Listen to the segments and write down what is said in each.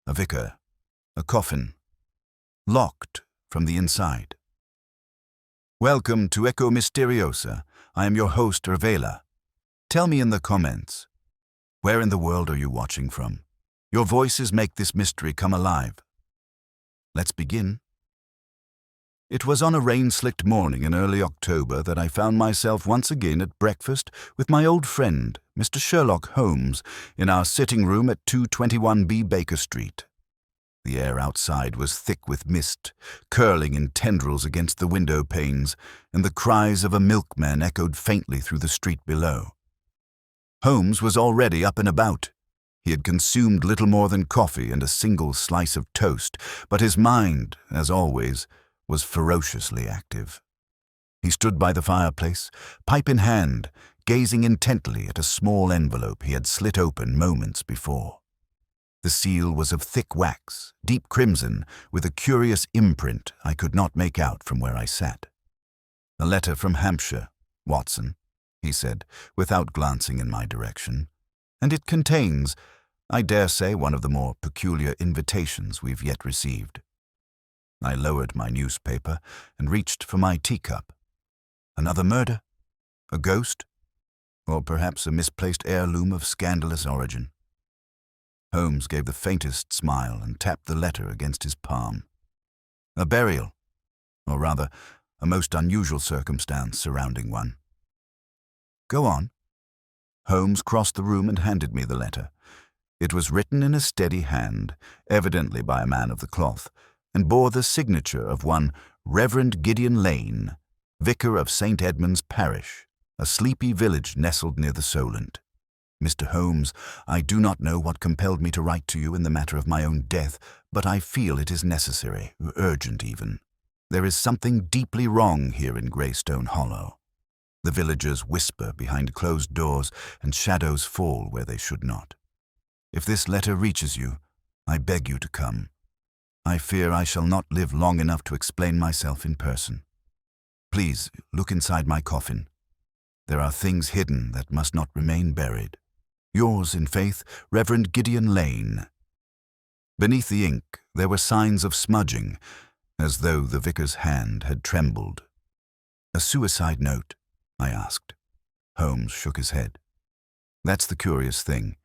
a vicar, a coffin, locked from the inside. Welcome to Echo Mysteriosa. I am your host, Ervela. Tell me in the comments, where in the world are you watching from? Your voices make this mystery come alive. Let's begin. It was on a rain-slicked morning in early October that I found myself once again at breakfast with my old friend, Mr. Sherlock Holmes, in our sitting room at 221B Baker Street. The air outside was thick with mist, curling in tendrils against the window panes, and the cries of a milkman echoed faintly through the street below. Holmes was already up and about. He had consumed little more than coffee and a single slice of toast, but his mind, as always, was ferociously active. He stood by the fireplace, pipe in hand, gazing intently at a small envelope he had slit open moments before. The seal was of thick wax, deep crimson, with a curious imprint I could not make out from where I sat. "A letter from Hampshire, Watson," he said, without glancing in my direction, "and it contains, I dare say, one of the more peculiar invitations we've yet received." I lowered my newspaper and reached for my teacup. Another murder? A ghost? Or perhaps a misplaced heirloom of scandalous origin? Holmes gave the faintest smile and tapped the letter against his palm. A burial, or rather, a most unusual circumstance surrounding one. "Go on." Holmes crossed the room and handed me the letter. It was written in a steady hand, evidently by a man of the cloth, and bore the signature of one Reverend Gideon Lane, vicar of St. Edmund's Parish, a sleepy village nestled near the Solent. "Mr. Holmes, I do not know what compelled me to write to you in the matter of my own death, but I feel it is necessary, urgent even. There is something deeply wrong here in Greystone Hollow. The villagers whisper behind closed doors, and shadows fall where they should not. If this letter reaches you, I beg you to come. I fear I shall not live long enough to explain myself in person. Please look inside my coffin. There are things hidden that must not remain buried. Yours in faith, Reverend Gideon Lane." Beneath the ink there were signs of smudging, as though the vicar's hand had trembled. "A suicide note?" I asked. Holmes shook his head. "That's the curious thing.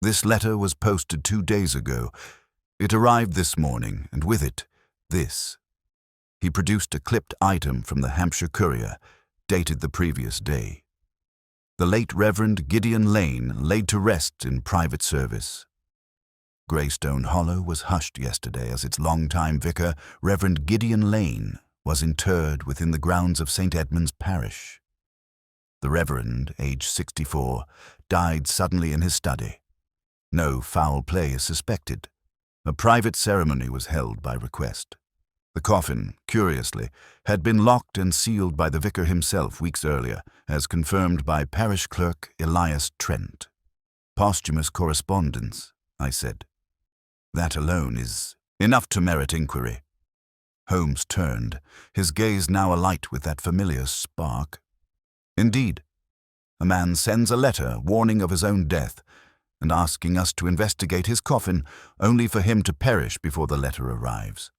This letter was posted 2 days ago. It arrived this morning, and with it, this." He produced a clipped item from the Hampshire Courier, dated the previous day. "The late Reverend Gideon Lane laid to rest in private service." Greystone Hollow was hushed yesterday as its longtime vicar, Reverend Gideon Lane, was interred within the grounds of St. Edmund's Parish. The Reverend, aged 64, died suddenly in his study. No foul play is suspected. A private ceremony was held by request. The coffin, curiously, had been locked and sealed by the vicar himself weeks earlier, as confirmed by parish clerk Elias Trent. "Posthumous correspondence," I said. "That alone is enough to merit inquiry." Holmes turned, his gaze now alight with that familiar spark. "Indeed. A man sends a letter warning of his own death, and asking us to investigate his coffin, only for him to perish before the letter arrives.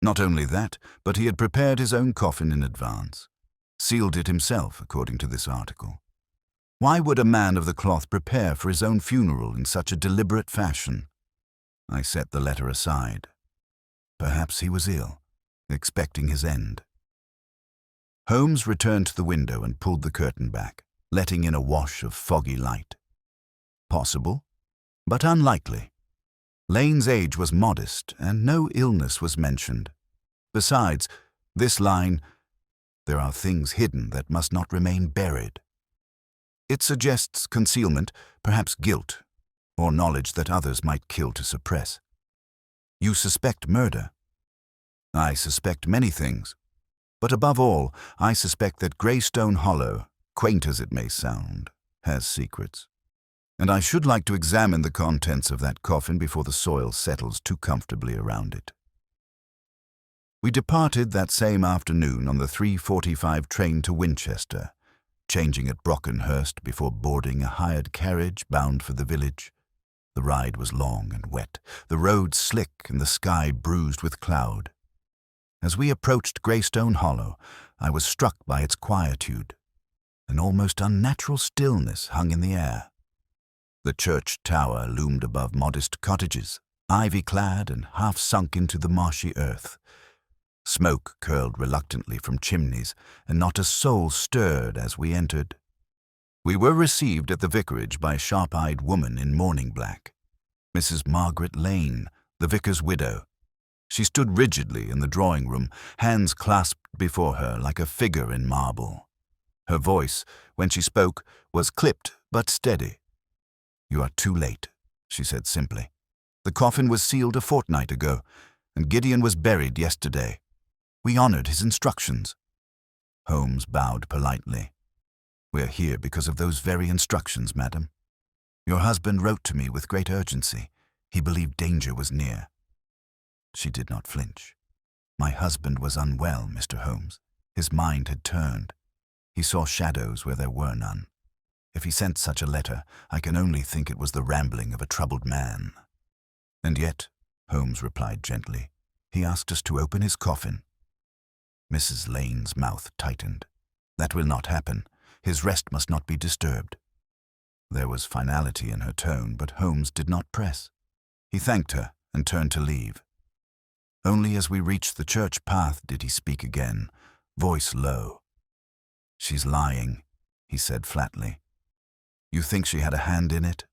Not only that, but he had prepared his own coffin in advance, sealed it himself, according to this article. Why would a man of the cloth prepare for his own funeral in such a deliberate fashion?" I set the letter aside. Perhaps he was ill, expecting his end. Holmes returned to the window and pulled the curtain back, letting in a wash of foggy light. Possible, but unlikely. Lane's age was modest, and no illness was mentioned. Besides, this line, "There are things hidden that must not remain buried." It suggests concealment, perhaps guilt, or knowledge that others might kill to suppress. "You suspect murder." "I suspect many things, but above all, I suspect that Greystone Hollow, quaint as it may sound, has secrets. And I should like to examine the contents of that coffin before the soil settles too comfortably around it." We departed that same afternoon on the 3:45 train to Winchester, changing at Brockenhurst before boarding a hired carriage bound for the village. The ride was long and wet, the road slick and the sky bruised with cloud. As we approached Greystone Hollow, I was struck by its quietude. An almost unnatural stillness hung in the air. The church tower loomed above modest cottages, ivy-clad and half sunk into the marshy earth. Smoke curled reluctantly from chimneys, and not a soul stirred as we entered. We were received at the vicarage by a sharp-eyed woman in mourning black, Mrs. Margaret Lane, the vicar's widow. She stood rigidly in the drawing-room, hands clasped before her like a figure in marble. Her voice, when she spoke, was clipped but steady. "You are too late," she said simply. "The coffin was sealed a fortnight ago, and Gideon was buried yesterday. We honored his instructions." Holmes bowed politely. "We're here because of those very instructions, madam. Your husband wrote to me with great urgency. He believed danger was near." She did not flinch. "My husband was unwell, Mr. Holmes. His mind had turned. He saw shadows where there were none. If he sent such a letter, I can only think it was the rambling of a troubled man." "And yet," Holmes replied gently, "he asked us to open his coffin." Mrs. Lane's mouth tightened. "That will not happen. His rest must not be disturbed." There was finality in her tone, but Holmes did not press. He thanked her and turned to leave. Only as we reached the church path did he speak again, voice low. "She's lying," he said flatly. "You think she had a hand in it?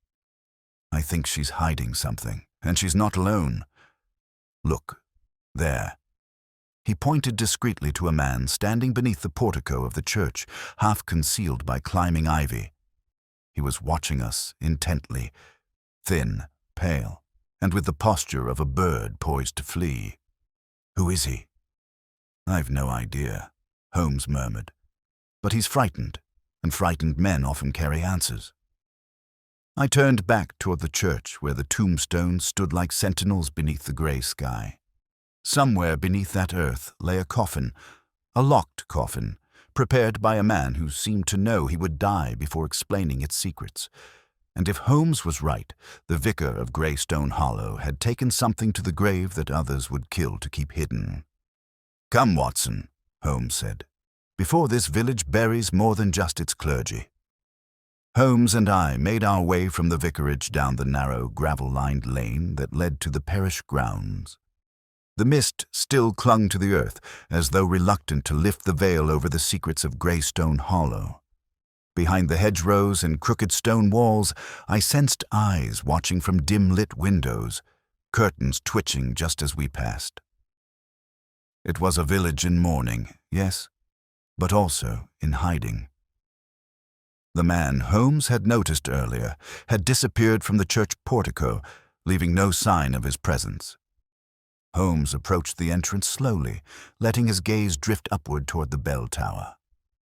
I think she's hiding something, and she's not alone. Look, there." He pointed discreetly to a man standing beneath the portico of the church, half concealed by climbing ivy. He was watching us intently, thin, pale, and with the posture of a bird poised to flee. "Who is he?" "I've no idea," Holmes murmured. "But he's frightened, and frightened men often carry answers." I turned back toward the church where the tombstones stood like sentinels beneath the grey sky. Somewhere beneath that earth lay a coffin, a locked coffin, prepared by a man who seemed to know he would die before explaining its secrets. And if Holmes was right, the vicar of Greystone Hollow had taken something to the grave that others would kill to keep hidden. "Come, Watson," Holmes said, "before this village buries more than just its clergy." Holmes and I made our way from the vicarage down the narrow, gravel-lined lane that led to the parish grounds. The mist still clung to the earth, as though reluctant to lift the veil over the secrets of Greystone Hollow. Behind the hedgerows and crooked stone walls, I sensed eyes watching from dim-lit windows, curtains twitching just as we passed. It was a village in mourning, yes, but also in hiding. The man Holmes had noticed earlier had disappeared from the church portico, leaving no sign of his presence. Holmes approached the entrance slowly, letting his gaze drift upward toward the bell tower.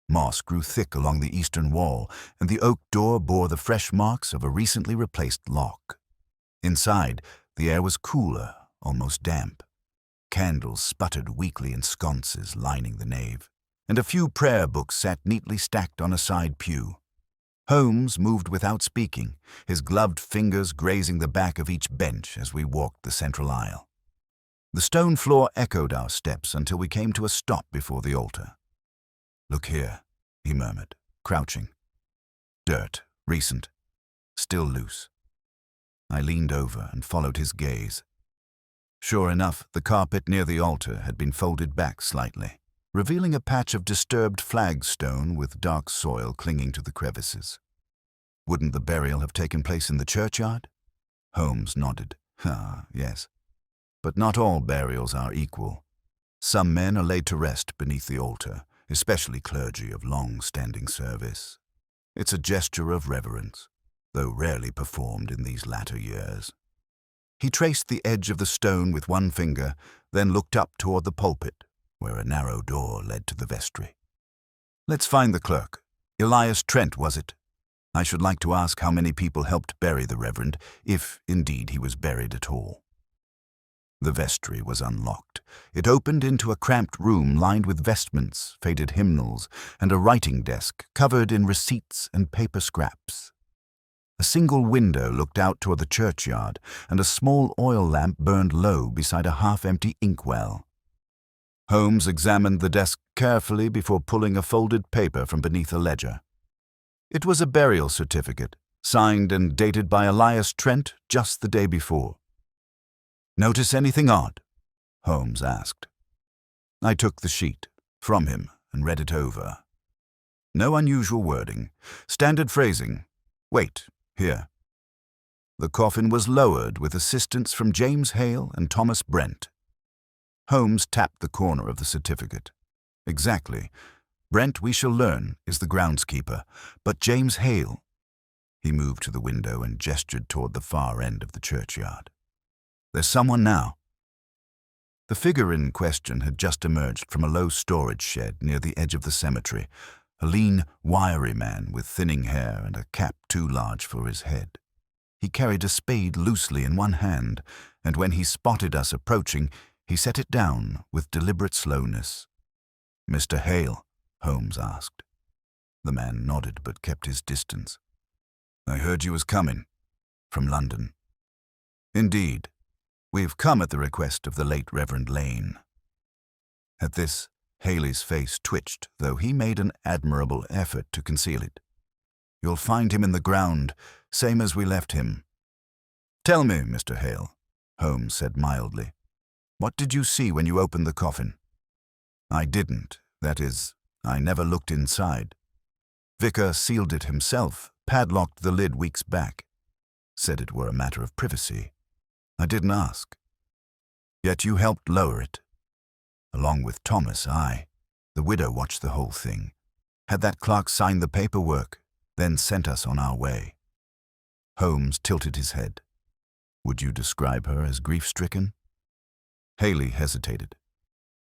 Moss grew thick along the eastern wall, and the oak door bore the fresh marks of a recently replaced lock. Inside, the air was cooler, almost damp. Candles sputtered weakly in sconces lining the nave, and a few prayer books sat neatly stacked on a side pew. Holmes moved without speaking, his gloved fingers grazing the back of each bench as we walked the central aisle. The stone floor echoed our steps until we came to a stop before the altar. "Look here," he murmured, crouching. "Dirt, recent, still loose." I leaned over and followed his gaze. Sure enough, the carpet near the altar had been folded back slightly, revealing a patch of disturbed flagstone with dark soil clinging to the crevices. "Wouldn't the burial have taken place in the churchyard?" Holmes nodded. Yes. But not all burials are equal. Some men are laid to rest beneath the altar, especially clergy of long-standing service. It's a gesture of reverence, though rarely performed in these latter years. He traced the edge of the stone with one finger, then looked up toward the pulpit, where a narrow door led to the vestry. "Let's find the clerk. Elias Trent, was it? I should like to ask how many people helped bury the Reverend, if indeed he was buried at all." The vestry was unlocked. It opened into a cramped room lined with vestments, faded hymnals, and a writing desk covered in receipts and paper scraps. A single window looked out toward the churchyard, and a small oil lamp burned low beside a half-empty inkwell. Holmes examined the desk carefully before pulling a folded paper from beneath a ledger. It was a burial certificate, signed and dated by Elias Trent just the day before. "Notice anything odd?" Holmes asked. I took the sheet from him and read it over. No unusual wording, standard phrasing. "Wait, here." The coffin was lowered with assistance from James Hale and Thomas Brent. Holmes tapped the corner of the certificate. "Exactly. Brent, we shall learn, is the groundskeeper, but James Hale—" He moved to the window and gestured toward the far end of the churchyard. "There's someone now." The figure in question had just emerged from a low storage shed near the edge of the cemetery, a lean, wiry man with thinning hair and a cap too large for his head. He carried a spade loosely in one hand, and when he spotted us approaching, he set it down with deliberate slowness. "Mr. Hale?" Holmes asked. The man nodded but kept his distance. "I heard you was coming. From London." "Indeed. We've come at the request of the late Reverend Lane." At this, Haley's face twitched, though he made an admirable effort to conceal it. "You'll find him in the ground, same as we left him." "Tell me, Mr. Hale," Holmes said mildly, "what did you see when you opened the coffin?" "I didn't. That is, I never looked inside. Vicar sealed it himself, padlocked the lid weeks back. Said it were a matter of privacy. I didn't ask. Yet you helped lower it. Along with Thomas, the widow, watched the whole thing. Had that clerk signed the paperwork, then sent us on our way." Holmes tilted his head. "Would you describe her as grief-stricken?" Haley hesitated.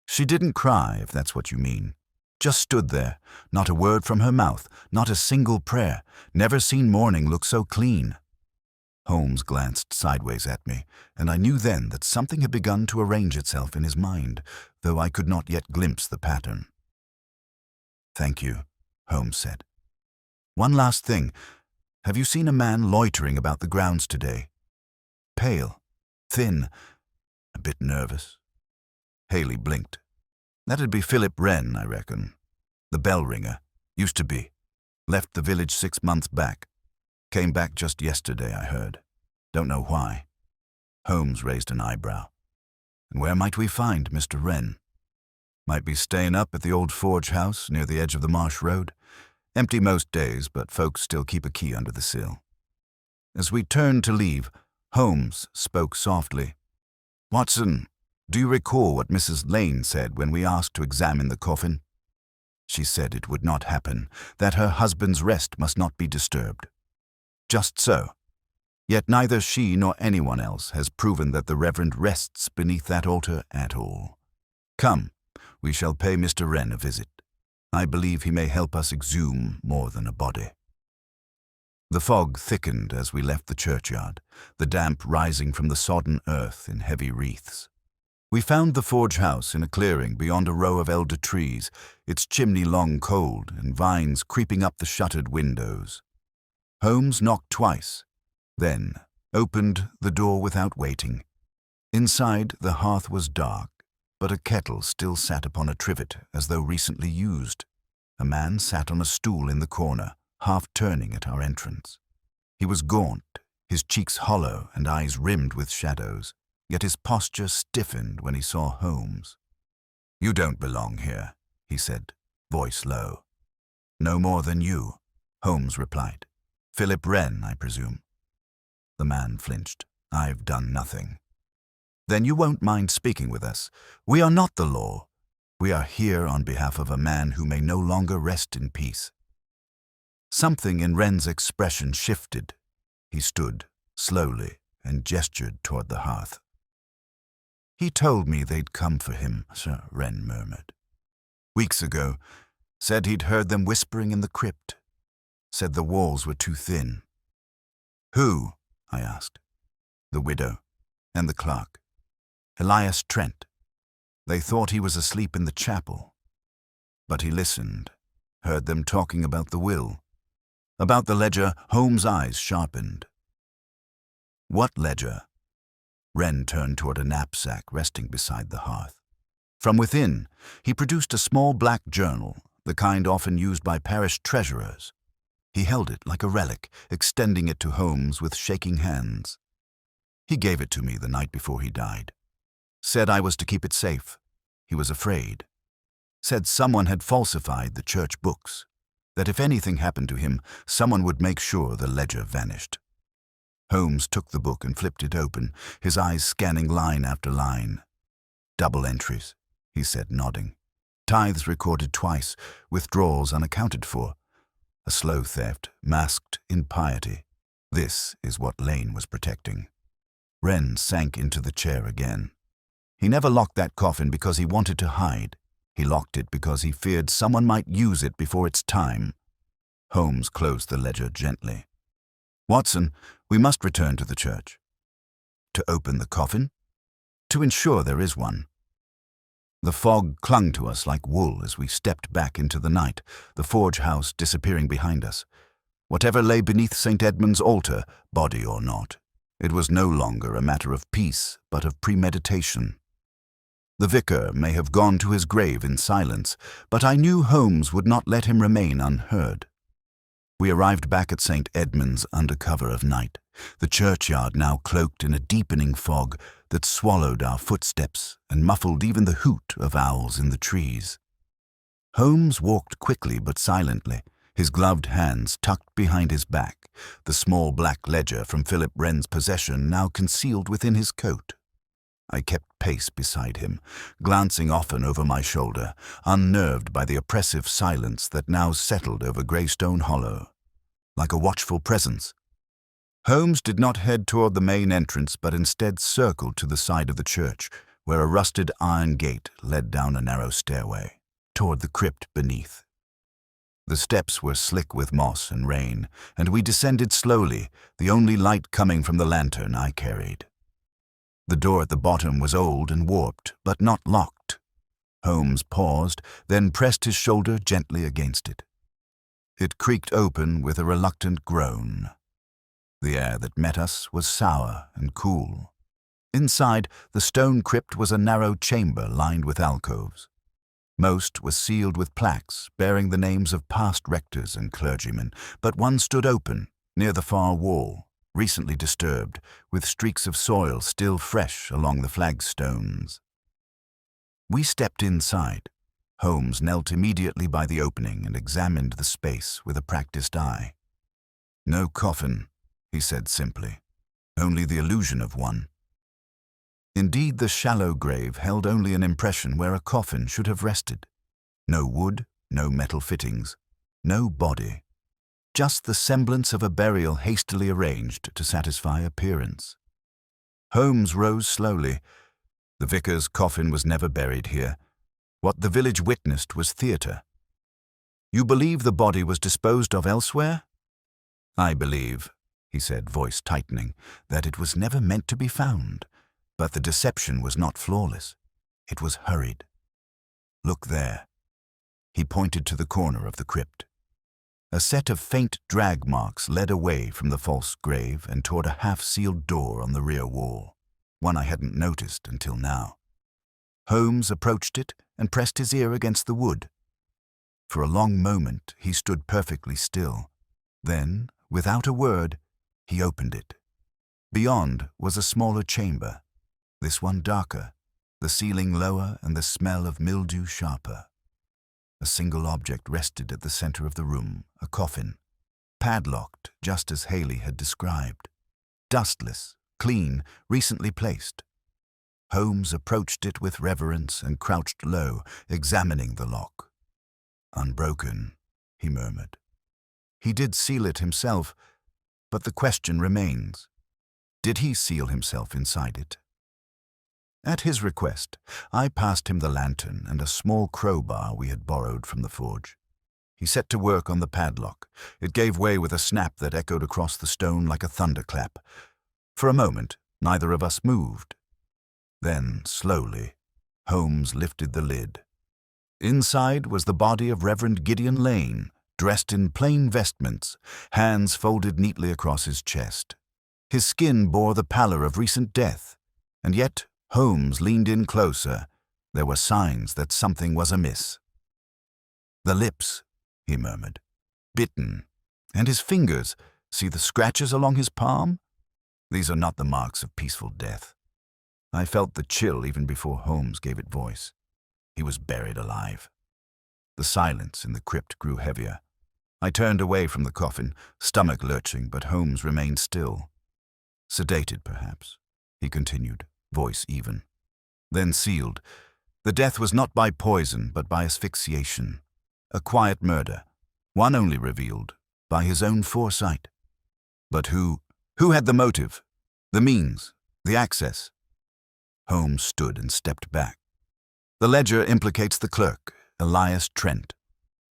"She didn't cry, if that's what you mean. Just stood there, not a word from her mouth, not a single prayer. Never seen mourning look so clean." Holmes glanced sideways at me, and I knew then that something had begun to arrange itself in his mind, though I could not yet glimpse the pattern. "Thank you," Holmes said. "One last thing. Have you seen a man loitering about the grounds today? Pale, thin, a bit nervous." Haley blinked. "That'd be Philip Wren, I reckon. The bell ringer. Used to be. Left the village 6 months back. Came back just yesterday, I heard. Don't know why." Holmes raised an eyebrow. "And where might we find Mr. Wren?" "Might be staying up at the old forge house near the edge of the marsh road. Empty most days, but folks still keep a key under the sill." As we turned to leave, Holmes spoke softly. "Watson, do you recall what Mrs. Lane said when we asked to examine the coffin?" "She said it would not happen, that her husband's rest must not be disturbed." "Just so. Yet neither she nor anyone else has proven that the Reverend rests beneath that altar at all. Come, we shall pay Mr. Wren a visit. I believe he may help us exhume more than a body." The fog thickened as we left the churchyard, the damp rising from the sodden earth in heavy wreaths. We found the forge house in a clearing beyond a row of elder trees, its chimney long cold and vines creeping up the shuttered windows. Holmes knocked twice, then opened the door without waiting. Inside, the hearth was dark, but a kettle still sat upon a trivet as though recently used. A man sat on a stool in the corner, half turning at our entrance. He was gaunt, his cheeks hollow and eyes rimmed with shadows, yet his posture stiffened when he saw Holmes. "You don't belong here," he said, voice low. "No more than you," Holmes replied. "Philip Wren, I presume." The man flinched. "I've done nothing." "Then you won't mind speaking with us. We are not the law. We are here on behalf of a man who may no longer rest in peace." Something in Wren's expression shifted. He stood, slowly, and gestured toward the hearth. "He told me they'd come for him," Sir Wren murmured. "Weeks ago. Said he'd heard them whispering in the crypt. Said the walls were too thin." "Who?" I asked. "The widow and the clerk. Elias Trent. They thought he was asleep in the chapel. But he listened, heard them talking about the will. About the ledger, Holmes' eyes sharpened. What ledger? Wren turned toward a knapsack resting beside the hearth. From within, he produced a small black journal, the kind often used by parish treasurers. He held it like a relic, extending it to Holmes with shaking hands. He gave it to me the night before he died. Said I was to keep it safe. He was afraid. Said someone had falsified the church books. That if anything happened to him, someone would make sure the ledger vanished. Holmes took the book and flipped it open, his eyes scanning line after line. Double entries, he said, nodding. Tithes recorded twice, withdrawals unaccounted for. A slow theft, masked in piety. This is what Lane was protecting. Wren sank into the chair again. He never locked that coffin because he wanted to hide. He locked it because he feared someone might use it before its time. Holmes closed the ledger gently. Watson, we must return to the church. To open the coffin? To ensure there is one. The fog clung to us like wool as we stepped back into the night, the forge house disappearing behind us. Whatever lay beneath St. Edmund's altar, body or not, it was no longer a matter of peace, but of premeditation. The vicar may have gone to his grave in silence, but I knew Holmes would not let him remain unheard. We arrived back at St. Edmund's under cover of night, the churchyard now cloaked in a deepening fog that swallowed our footsteps and muffled even the hoot of owls in the trees. Holmes walked quickly but silently, his gloved hands tucked behind his back, the small black ledger from Philip Wren's possession now concealed within his coat. I kept pace beside him, glancing often over my shoulder, unnerved by the oppressive silence that now settled over Greystone Hollow, like a watchful presence. Holmes did not head toward the main entrance, but instead circled to the side of the church, where a rusted iron gate led down a narrow stairway, toward the crypt beneath. The steps were slick with moss and rain, and we descended slowly, the only light coming from the lantern I carried. The door at the bottom was old and warped, but not locked. Holmes paused, then pressed his shoulder gently against it. It creaked open with a reluctant groan. The air that met us was sour and cool. Inside, the stone crypt was a narrow chamber lined with alcoves. Most was sealed with plaques bearing the names of past rectors and clergymen, but one stood open, near the far wall, recently disturbed, with streaks of soil still fresh along the flagstones. We stepped inside. Holmes knelt immediately by the opening and examined the space with a practiced eye. No coffin, he said simply, only the illusion of one. Indeed, the shallow grave held only an impression where a coffin should have rested. No wood, no metal fittings, no body. Just the semblance of a burial hastily arranged to satisfy appearance. Holmes rose slowly. The vicar's coffin was never buried here. What the village witnessed was theatre. You believe the body was disposed of elsewhere? I believe, he said, voice tightening, that it was never meant to be found. But the deception was not flawless. It was hurried. Look there. He pointed to the corner of the crypt. A set of faint drag marks led away from the false grave and toward a half-sealed door on the rear wall, one I hadn't noticed until now. Holmes approached it and pressed his ear against the wood. For a long moment he stood perfectly still. Then, without a word, he opened it. Beyond was a smaller chamber, this one darker, the ceiling lower and the smell of mildew sharper. A single object rested at the center of the room, a coffin, padlocked just as Haley had described. Dustless, clean, recently placed. Holmes approached it with reverence and crouched low, examining the lock. Unbroken, he murmured. He did seal it himself, but the question remains. Did he seal himself inside it? At his request, I passed him the lantern and a small crowbar we had borrowed from the forge. He set to work on the padlock. It gave way with a snap that echoed across the stone like a thunderclap. For a moment, neither of us moved. Then, slowly, Holmes lifted the lid. Inside was the body of Reverend Gideon Lane, dressed in plain vestments, hands folded neatly across his chest. His skin bore the pallor of recent death, and yet Holmes leaned in closer. There were signs that something was amiss. "The lips," he murmured, "bitten. And his fingers, see the scratches along his palm? These are not the marks of peaceful death." I felt the chill even before Holmes gave it voice. He was buried alive. The silence in the crypt grew heavier. I turned away from the coffin, stomach lurching, but Holmes remained still. "Sedated, perhaps," he continued, voice even. "Then sealed. The death was not by poison, but by asphyxiation. A quiet murder, one only revealed by his own foresight. But who had the motive, the means, the access?" Holmes stood and stepped back. "The ledger implicates the clerk, Elias Trent.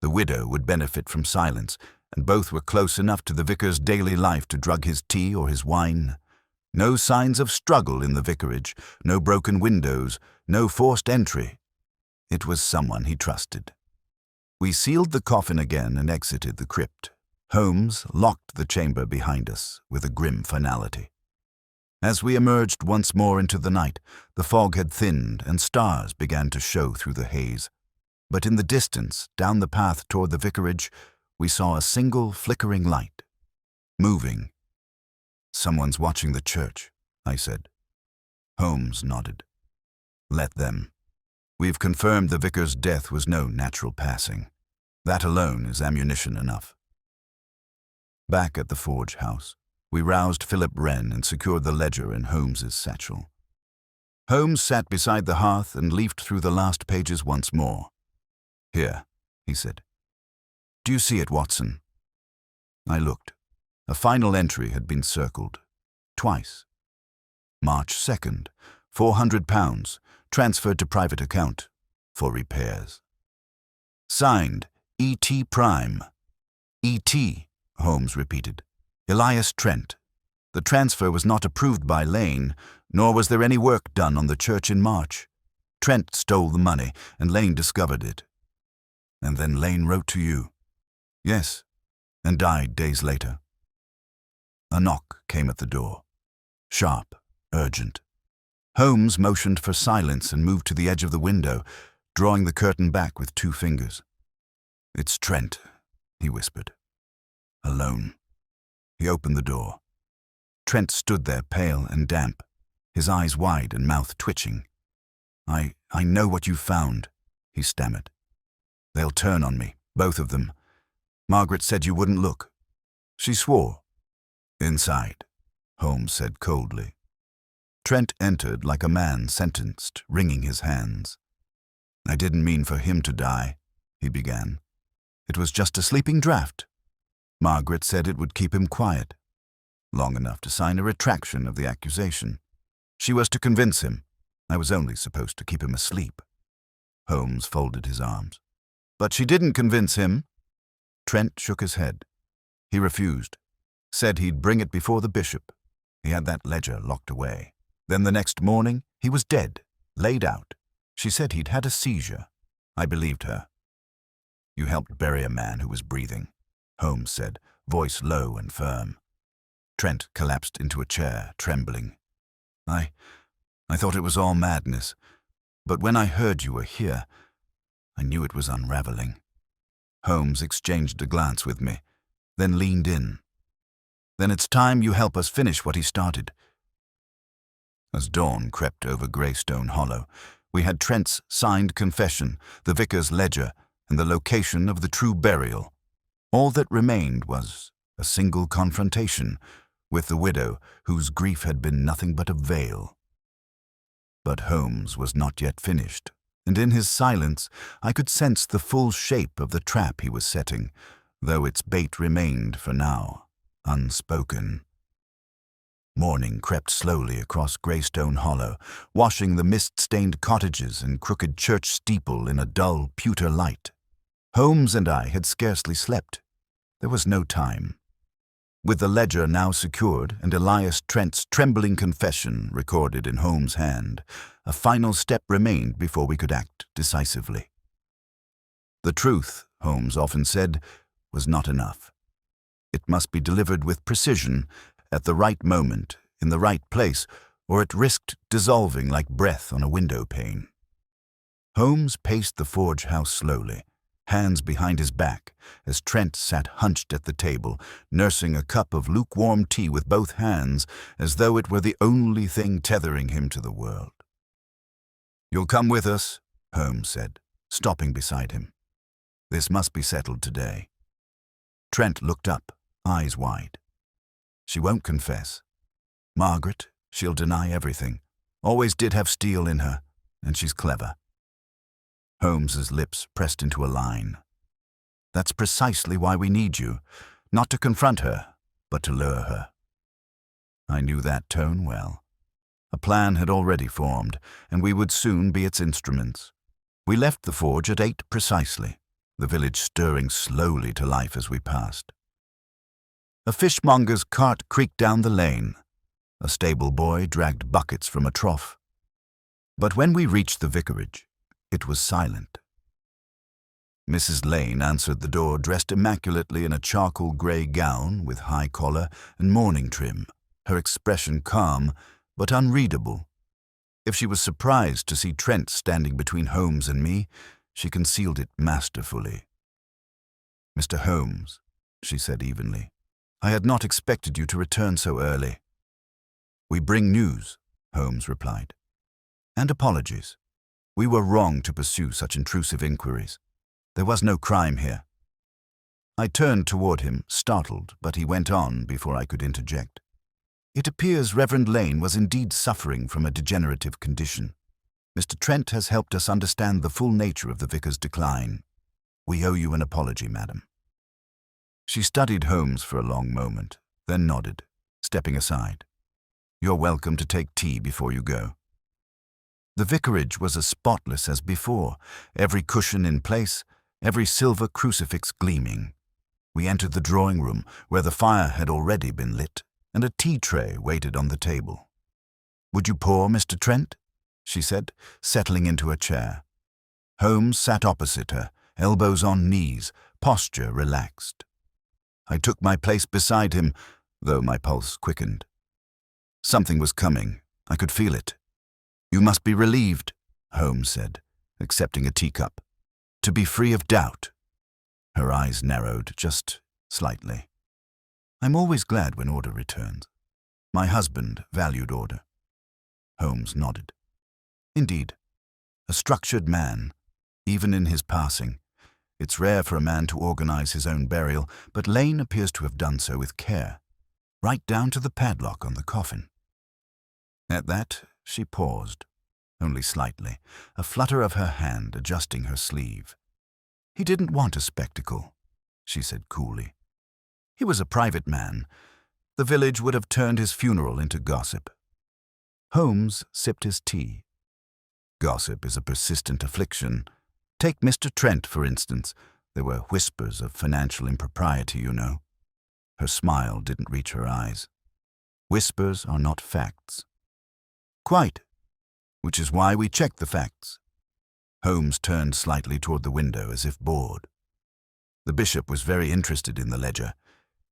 The widow would benefit from silence, and both were close enough to the vicar's daily life to drug his tea or his wine. No signs of struggle in the vicarage, no broken windows, no forced entry. It was someone he trusted." We sealed the coffin again and exited the crypt. Holmes locked the chamber behind us with a grim finality. As we emerged once more into the night, the fog had thinned and stars began to show through the haze. But in the distance, down the path toward the vicarage, we saw a single flickering light, moving. "Someone's watching the church," I said. Holmes nodded. "Let them. We've confirmed the vicar's death was no natural passing. That alone is ammunition enough." Back at the Forge house, we roused Philip Wren and secured the ledger in Holmes's satchel. Holmes sat beside the hearth and leafed through the last pages once more. "Here," he said. "Do you see it, Watson?" I looked. A final entry had been circled. Twice. March 2nd, £400, transferred to private account, for repairs. Signed, E.T. Prime. E.T., Holmes repeated. Elias Trent. The transfer was not approved by Lane, nor was there any work done on the church in March. Trent stole the money, and Lane discovered it. "And then Lane wrote to you?" "Yes, and died days later." A knock came at the door. Sharp, urgent. Holmes motioned for silence and moved to the edge of the window, drawing the curtain back with 2 fingers. "It's Trent," he whispered. "Alone." He opened the door. Trent stood there pale and damp, his eyes wide and mouth twitching. I know what you found," he stammered. "They'll turn on me, both of them. Margaret said you wouldn't look. She swore." "Inside," Holmes said coldly. Trent entered like a man sentenced, wringing his hands. "I didn't mean for him to die," he began. "It was just a sleeping draft. Margaret said it would keep him quiet, long enough to sign a retraction of the accusation. She was to convince him. I was only supposed to keep him asleep." Holmes folded his arms. "But she didn't convince him." Trent shook his head. He refused. Said he'd bring it before the bishop. He had that ledger locked away. Then the next morning, he was dead, laid out. She said he'd had a seizure. I believed her. "You helped bury a man who was breathing," Holmes said, voice low and firm. Trent collapsed into a chair, trembling. I thought it was all madness, but when I heard you were here, I knew it was unraveling." Holmes exchanged a glance with me, then leaned in. "Then it's time you help us finish what he started." As dawn crept over Greystone Hollow, we had Trent's signed confession, the vicar's ledger, and the location of the true burial. All that remained was a single confrontation with the widow whose grief had been nothing but a veil. But Holmes was not yet finished, and in his silence I could sense the full shape of the trap he was setting, though its bait remained, for now, unspoken. Morning crept slowly across Greystone Hollow, washing the mist-stained cottages and crooked church steeple in a dull pewter light. Holmes and I had scarcely slept. There was no time. With the ledger now secured and Elias Trent's trembling confession recorded in Holmes' hand, a final step remained before we could act decisively. The truth, Holmes often said, was not enough. It must be delivered with precision, at the right moment, in the right place, or it risked dissolving like breath on a window pane. Holmes paced the forge house slowly, hands behind his back, as Trent sat hunched at the table, nursing a cup of lukewarm tea with both hands, as though it were the only thing tethering him to the world. "You'll come with us," Holmes said, stopping beside him. "This must be settled today." Trent looked up, eyes wide. "She won't confess. Margaret, she'll deny everything. Always did have steel in her, and she's clever." Holmes's lips pressed into a line. "That's precisely why we need you, not to confront her, but to lure her." I knew that tone well. A plan had already formed, and we would soon be its instruments. We left the forge at 8 precisely, the village stirring slowly to life as we passed. A fishmonger's cart creaked down the lane. A stable boy dragged buckets from a trough. But when we reached the vicarage, it was silent. Mrs. Lane answered the door, dressed immaculately in a charcoal grey gown with high collar and mourning trim, her expression calm but unreadable. If she was surprised to see Trent standing between Holmes and me, she concealed it masterfully. "Mr. Holmes," she said evenly, "I had not expected you to return so early." "We bring news," Holmes replied, "and apologies. We were wrong to pursue such intrusive inquiries. There was no crime here." I turned toward him, startled, but he went on before I could interject. "It appears Reverend Lane was indeed suffering from a degenerative condition. Mr. Trent has helped us understand the full nature of the vicar's decline. We owe you an apology, madam." She studied Holmes for a long moment, then nodded, stepping aside. "You're welcome to take tea before you go." The vicarage was as spotless as before, every cushion in place, every silver crucifix gleaming. We entered the drawing room, where the fire had already been lit, and a tea tray waited on the table. "Would you pour, Mr. Trent?" she said, settling into a chair. Holmes sat opposite her, elbows on knees, posture relaxed. I took my place beside him, though my pulse quickened. Something was coming. I could feel it. "You must be relieved," Holmes said, accepting a teacup. "To be free of doubt." Her eyes narrowed just slightly. "I'm always glad when order returns. My husband valued order." Holmes nodded. "Indeed, a structured man, even in his passing. It's rare for a man to organize his own burial, but Lane appears to have done so with care, right down to the padlock on the coffin." At that, she paused, only slightly, a flutter of her hand adjusting her sleeve. "He didn't want a spectacle," she said coolly. "He was a private man. The village would have turned his funeral into gossip." Holmes sipped his tea. "Gossip is a persistent affliction. Take Mr. Trent, for instance. There were whispers of financial impropriety, you know." Her smile didn't reach her eyes. "Whispers are not facts." "Quite. Which is why we check the facts." Holmes turned slightly toward the window as if bored. "The bishop was very interested in the ledger.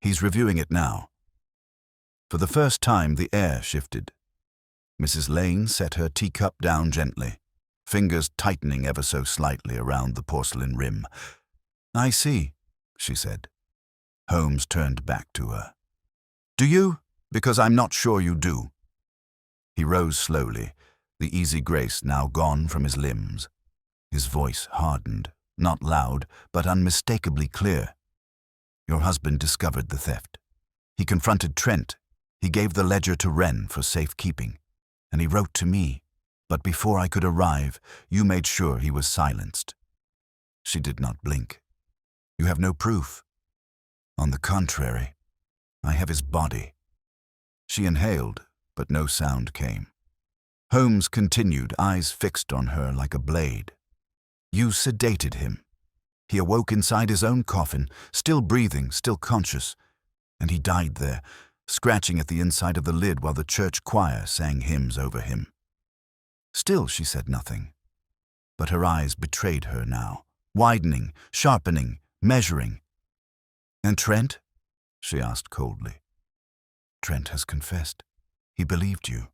He's reviewing it now." For the first time, the air shifted. Mrs. Lane set her teacup down gently, fingers tightening ever so slightly around the porcelain rim. "I see," she said. Holmes turned back to her. "Do you? Because I'm not sure you do." He rose slowly, the easy grace now gone from his limbs. His voice hardened, not loud, but unmistakably clear. "Your husband discovered the theft. He confronted Trent. He gave the ledger to Wren for safekeeping, and he wrote to me. But before I could arrive, you made sure he was silenced." She did not blink. "You have no proof." "On the contrary, I have his body." She inhaled, but no sound came. Holmes continued, eyes fixed on her like a blade. "You sedated him. He awoke inside his own coffin, still breathing, still conscious, and he died there, scratching at the inside of the lid while the church choir sang hymns over him." Still she said nothing, but her eyes betrayed her now, widening, sharpening, measuring. "And Trent?" she asked coldly. "Trent has confessed. He believed you.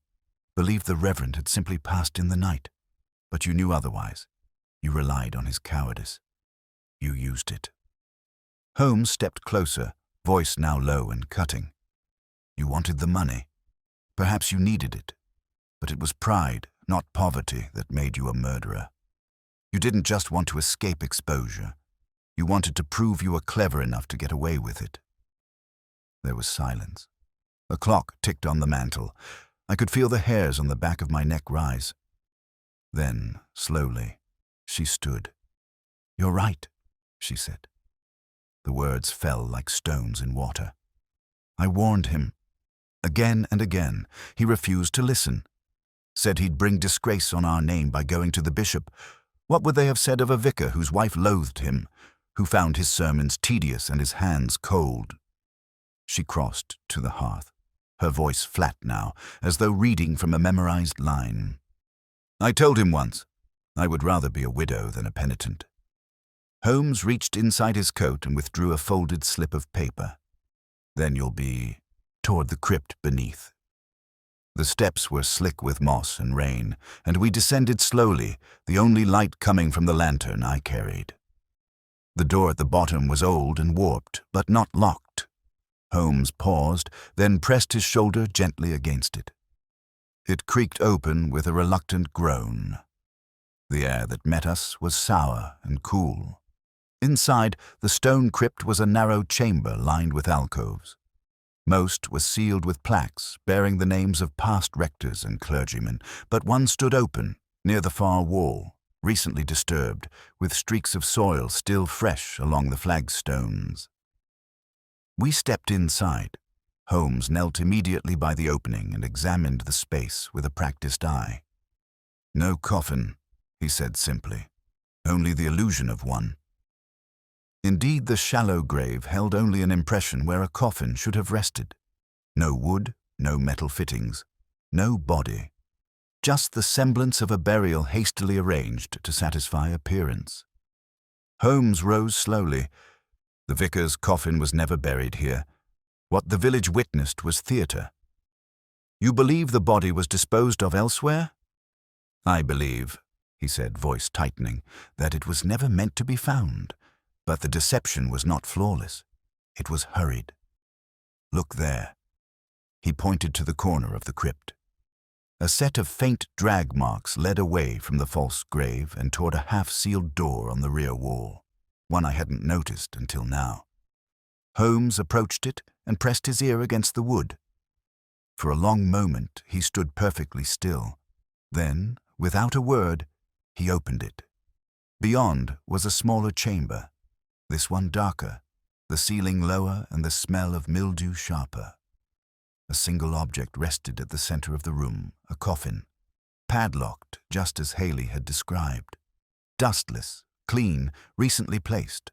Believed the Reverend had simply passed in the night. But you knew otherwise. You relied on his cowardice. You used it." Holmes stepped closer, voice now low and cutting. "You wanted the money. Perhaps you needed it. But it was pride, not poverty, that made you a murderer. You didn't just want to escape exposure. You wanted to prove you were clever enough to get away with it." There was silence. A clock ticked on the mantel. I could feel the hairs on the back of my neck rise. Then, slowly, she stood. "You're right," she said. The words fell like stones in water. "I warned him. Again and again, he refused to listen. Said he'd bring disgrace on our name by going to the bishop. What would they have said of a vicar whose wife loathed him, who found his sermons tedious and his hands cold?" She crossed to the hearth, her voice flat now, as though reading from a memorized line. "I told him once, I would rather be a widow than a penitent." Holmes reached inside his coat and withdrew a folded slip of paper. "Then you'll be toward the crypt beneath." The steps were slick with moss and rain, and we descended slowly, the only light coming from the lantern I carried. The door at the bottom was old and warped, but not locked. Holmes paused, then pressed his shoulder gently against it. It creaked open with a reluctant groan. The air that met us was sour and cool. Inside, the stone crypt was a narrow chamber lined with alcoves. Most was sealed with plaques bearing the names of past rectors and clergymen, but one stood open, near the far wall, recently disturbed, with streaks of soil still fresh along the flagstones. We stepped inside. Holmes knelt immediately by the opening and examined the space with a practiced eye. "No coffin," he said simply. "Only the illusion of one." Indeed, the shallow grave held only an impression where a coffin should have rested. No wood, no metal fittings, no body. Just the semblance of a burial hastily arranged to satisfy appearance. Holmes rose slowly. The vicar's coffin was never buried here. What the village witnessed was theatre. "You believe the body was disposed of elsewhere?" "I believe," he said, voice tightening, "that it was never meant to be found. But the deception was not flawless. It was hurried. Look there." He pointed to the corner of the crypt. A set of faint drag marks led away from the false grave and toward a half-sealed door on the rear wall, one I hadn't noticed until now. Holmes approached it and pressed his ear against the wood. For a long moment he stood perfectly still. Then, without a word, he opened it. Beyond was a smaller chamber. This one darker, the ceiling lower and the smell of mildew sharper. A single object rested at the center of the room, a coffin, padlocked just as Haley had described. Dustless, clean, recently placed.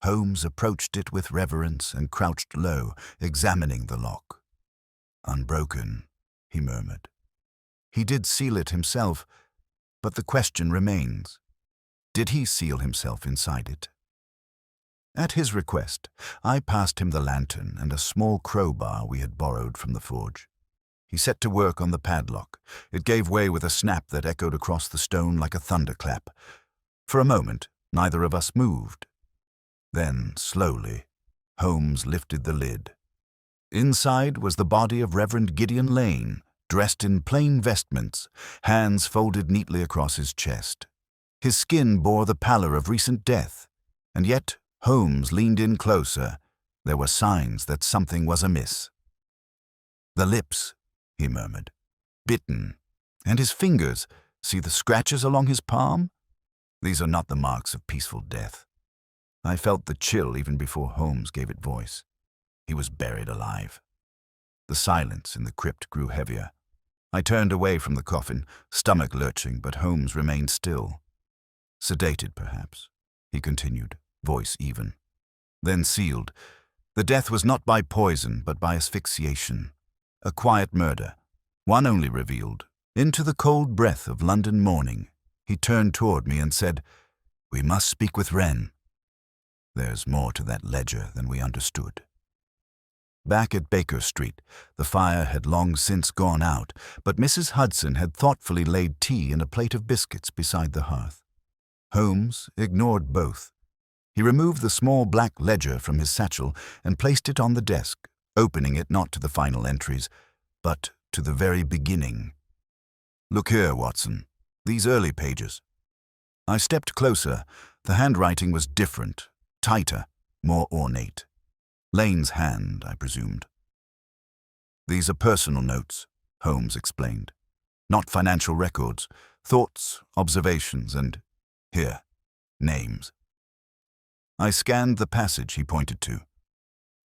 Holmes approached it with reverence and crouched low, examining the lock. "Unbroken," he murmured. He did seal it himself, but the question remains. Did he seal himself inside it? At his request, I passed him the lantern and a small crowbar we had borrowed from the forge. He set to work on the padlock. It gave way with a snap that echoed across the stone like a thunderclap. For a moment, neither of us moved. Then, slowly, Holmes lifted the lid. Inside was the body of Reverend Gideon Lane, dressed in plain vestments, hands folded neatly across his chest. His skin bore the pallor of recent death, and yet Holmes leaned in closer. There were signs that something was amiss. "The lips," he murmured, "bitten. And his fingers, see the scratches along his palm? These are not the marks of peaceful death." I felt the chill even before Holmes gave it voice. He was buried alive. The silence in the crypt grew heavier. I turned away from the coffin, stomach lurching, but Holmes remained still. "Sedated, perhaps," he continued, voice even. "Then sealed. The death was not by poison, but by asphyxiation. A quiet murder, one only revealed. Into the cold breath of London morning, he turned toward me and said, 'We must speak with Wren.' There's more to that ledger than we understood. Back at Baker Street, the fire had long since gone out, but Mrs. Hudson had thoughtfully laid tea and a plate of biscuits beside the hearth. Holmes ignored both. He removed the small black ledger from his satchel and placed it on the desk, opening it not to the final entries, but to the very beginning. "Look here, Watson, these early pages." I stepped closer. The handwriting was different, tighter, more ornate. Lane's hand, I presumed. "These are personal notes," Holmes explained. "Not financial records, thoughts, observations, and, here, names." I scanned the passage he pointed to.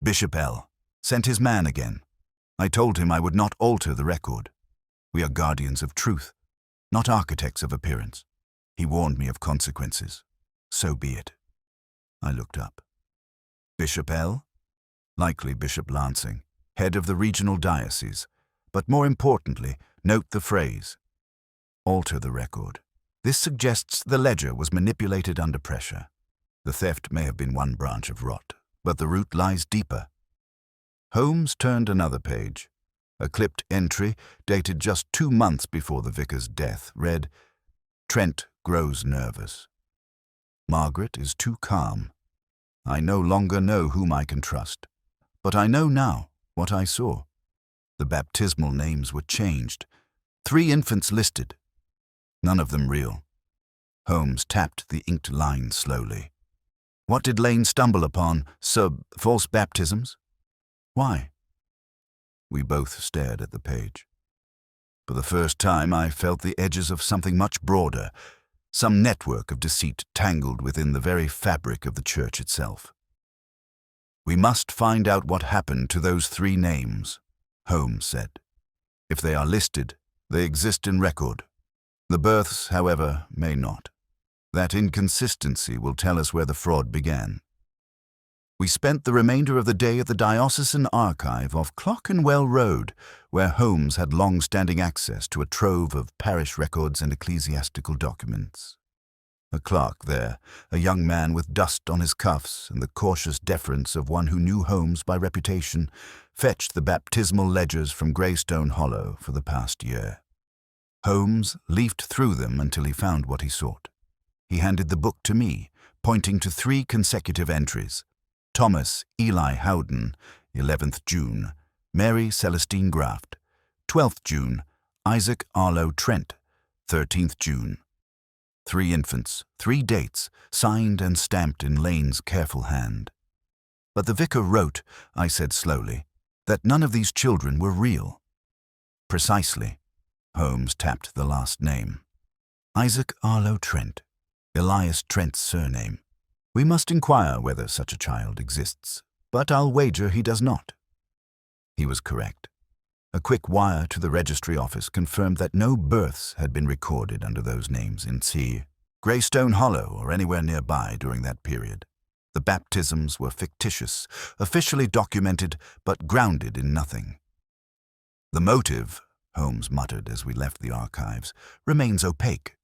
"Bishop L. sent his man again. I told him I would not alter the record. We are guardians of truth, not architects of appearance. He warned me of consequences. So be it." I looked up. "Bishop L.? Likely Bishop Lansing, head of the regional diocese. But more importantly, note the phrase, alter the record. This suggests the ledger was manipulated under pressure. The theft may have been one branch of rot, but the root lies deeper." Holmes turned another page. A clipped entry, dated just 2 months before the vicar's death, read, "Trent grows nervous. Margaret is too calm. I no longer know whom I can trust. But I know now what I saw. The baptismal names were changed. 3 infants listed. None of them real." Holmes tapped the inked line slowly. "What did Lane stumble upon? False baptisms? Why?" We both stared at the page. For the first time, I felt the edges of something much broader, some network of deceit tangled within the very fabric of the church itself. "We must find out what happened to those 3 names," Holmes said. "If they are listed, they exist in record. The births, however, may not. That inconsistency will tell us where the fraud began." We spent the remainder of the day at the Diocesan Archive off Clerkenwell Road, where Holmes had long-standing access to a trove of parish records and ecclesiastical documents. A clerk there, a young man with dust on his cuffs and the cautious deference of one who knew Holmes by reputation, fetched the baptismal ledgers from Greystone Hollow for the past year. Holmes leafed through them until he found what he sought. He handed the book to me, pointing to 3 consecutive entries. Thomas Eli Howden, 11th June. Mary Celestine Graft, 12th June. Isaac Arlo Trent, 13th June. 3 infants, 3 dates, signed and stamped in Lane's careful hand. "But the vicar wrote," I said slowly, "that none of these children were real." "Precisely." Holmes tapped the last name. "Isaac Arlo Trent, Elias Trent's surname. We must inquire whether such a child exists, but I'll wager he does not." He was correct. A quick wire to the registry office confirmed that no births had been recorded under those names in Greystone Hollow or anywhere nearby during that period. The baptisms were fictitious, officially documented, but grounded in nothing. "The motive," Holmes muttered as we left the archives, "remains opaque.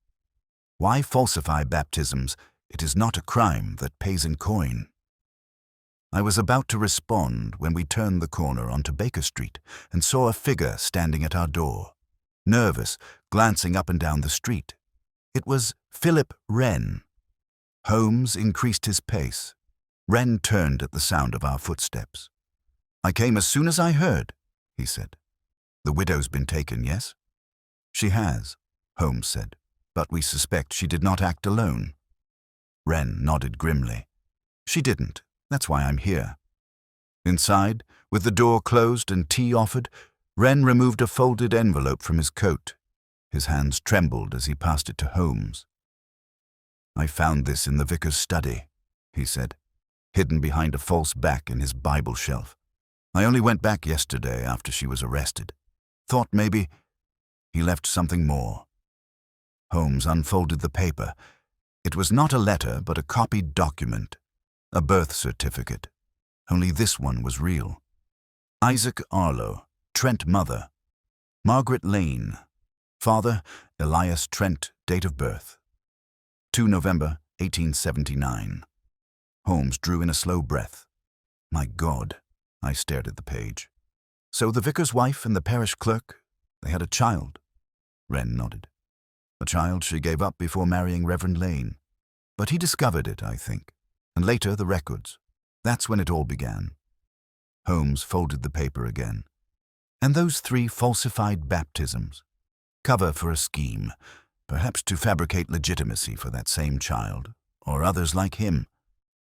Why falsify baptisms? It is not a crime that pays in coin." I was about to respond when we turned the corner onto Baker Street and saw a figure standing at our door, nervous, glancing up and down the street. It was Philip Wren. Holmes increased his pace. Wren turned at the sound of our footsteps. "I came as soon as I heard," he said. "The widow's been taken, yes?" "She has," Holmes said, "but we suspect she did not act alone." Wren nodded grimly. "She didn't. That's why I'm here." Inside, with the door closed and tea offered, Wren removed a folded envelope from his coat. His hands trembled as he passed it to Holmes. "I found this in the vicar's study," he said, hidden behind a false back in his Bible shelf. "I only went back yesterday after she was arrested. Thought maybe—" He left something more. Holmes unfolded the paper. It was not a letter, but a copied document. A birth certificate. Only this one was real. Isaac Arlo, Trent mother. Margaret Lane. Father, Elias Trent, date of birth. 2 November 1879. Holmes drew in a slow breath. My God, I stared at the page. So the vicar's wife and the parish clerk, they had a child? Wren nodded. A child she gave up before marrying Reverend Lane. But he discovered it, I think, and later the records. That's when it all began. Holmes folded the paper again. And those 3 falsified baptisms. Cover for a scheme, perhaps to fabricate legitimacy for that same child, or others like him.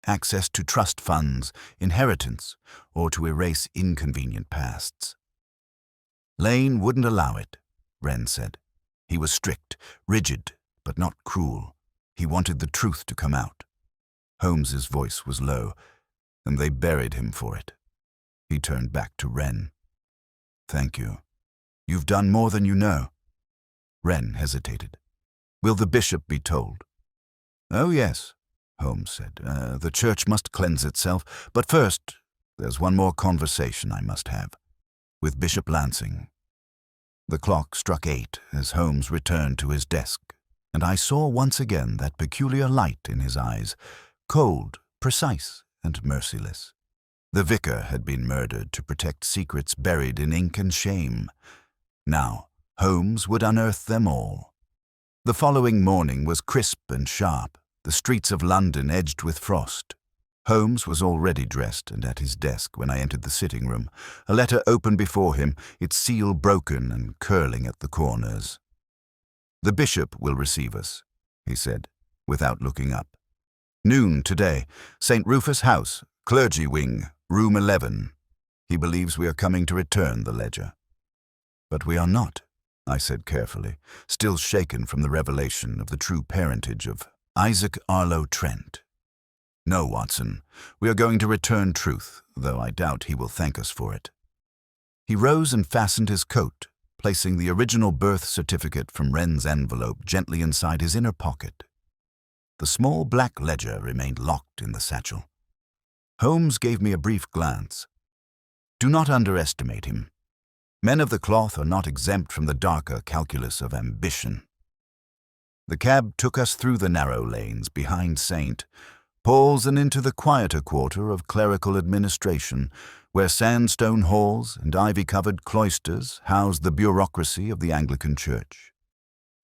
Access to trust funds, inheritance, or to erase inconvenient pasts. Lane wouldn't allow it, Wren said. He was strict, rigid, but not cruel. He wanted the truth to come out. Holmes's voice was low, and they buried him for it. He turned back to Wren. Thank you. You've done more than you know. Wren hesitated. Will the bishop be told? Oh, yes, Holmes said. The church must cleanse itself, but first, there's one more conversation I must have. With Bishop Lansing. The clock struck 8 as Holmes returned to his desk, and I saw once again that peculiar light in his eyes, cold, precise, and merciless. The vicar had been murdered to protect secrets buried in ink and shame. Now, Holmes would unearth them all. The following morning was crisp and sharp, the streets of London edged with frost. Holmes was already dressed and at his desk when I entered the sitting room, a letter open before him, its seal broken and curling at the corners. The bishop will receive us, he said, without looking up. Noon today, St. Rufus House, clergy wing, room 11. He believes we are coming to return the ledger. But we are not, I said carefully, still shaken from the revelation of the true parentage of Isaac Arlo Trent. No, Watson, we are going to return truth, though I doubt he will thank us for it. He rose and fastened his coat, placing the original birth certificate from Wren's envelope gently inside his inner pocket. The small black ledger remained locked in the satchel. Holmes gave me a brief glance. Do not underestimate him. Men of the cloth are not exempt from the darker calculus of ambition. The cab took us through the narrow lanes behind St. Paul's and into the quieter quarter of clerical administration, where sandstone halls and ivy-covered cloisters housed the bureaucracy of the Anglican Church.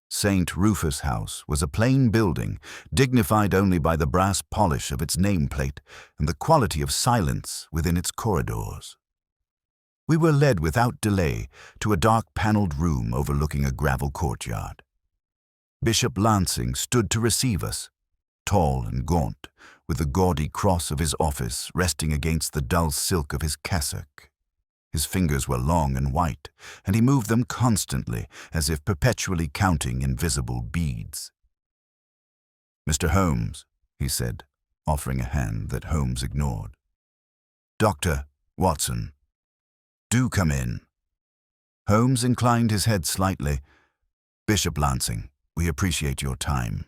St. Rufus House was a plain building, dignified only by the brass polish of its nameplate and the quality of silence within its corridors. We were led without delay to a dark-paneled room overlooking a gravel courtyard. Bishop Lansing stood to receive us, tall and gaunt, with the gaudy cross of his office resting against the dull silk of his cassock. His fingers were long and white, and he moved them constantly, as if perpetually counting invisible beads. Mr. Holmes, he said, offering a hand that Holmes ignored. Dr. Watson, do come in. Holmes inclined his head slightly. Bishop Lansing, we appreciate your time.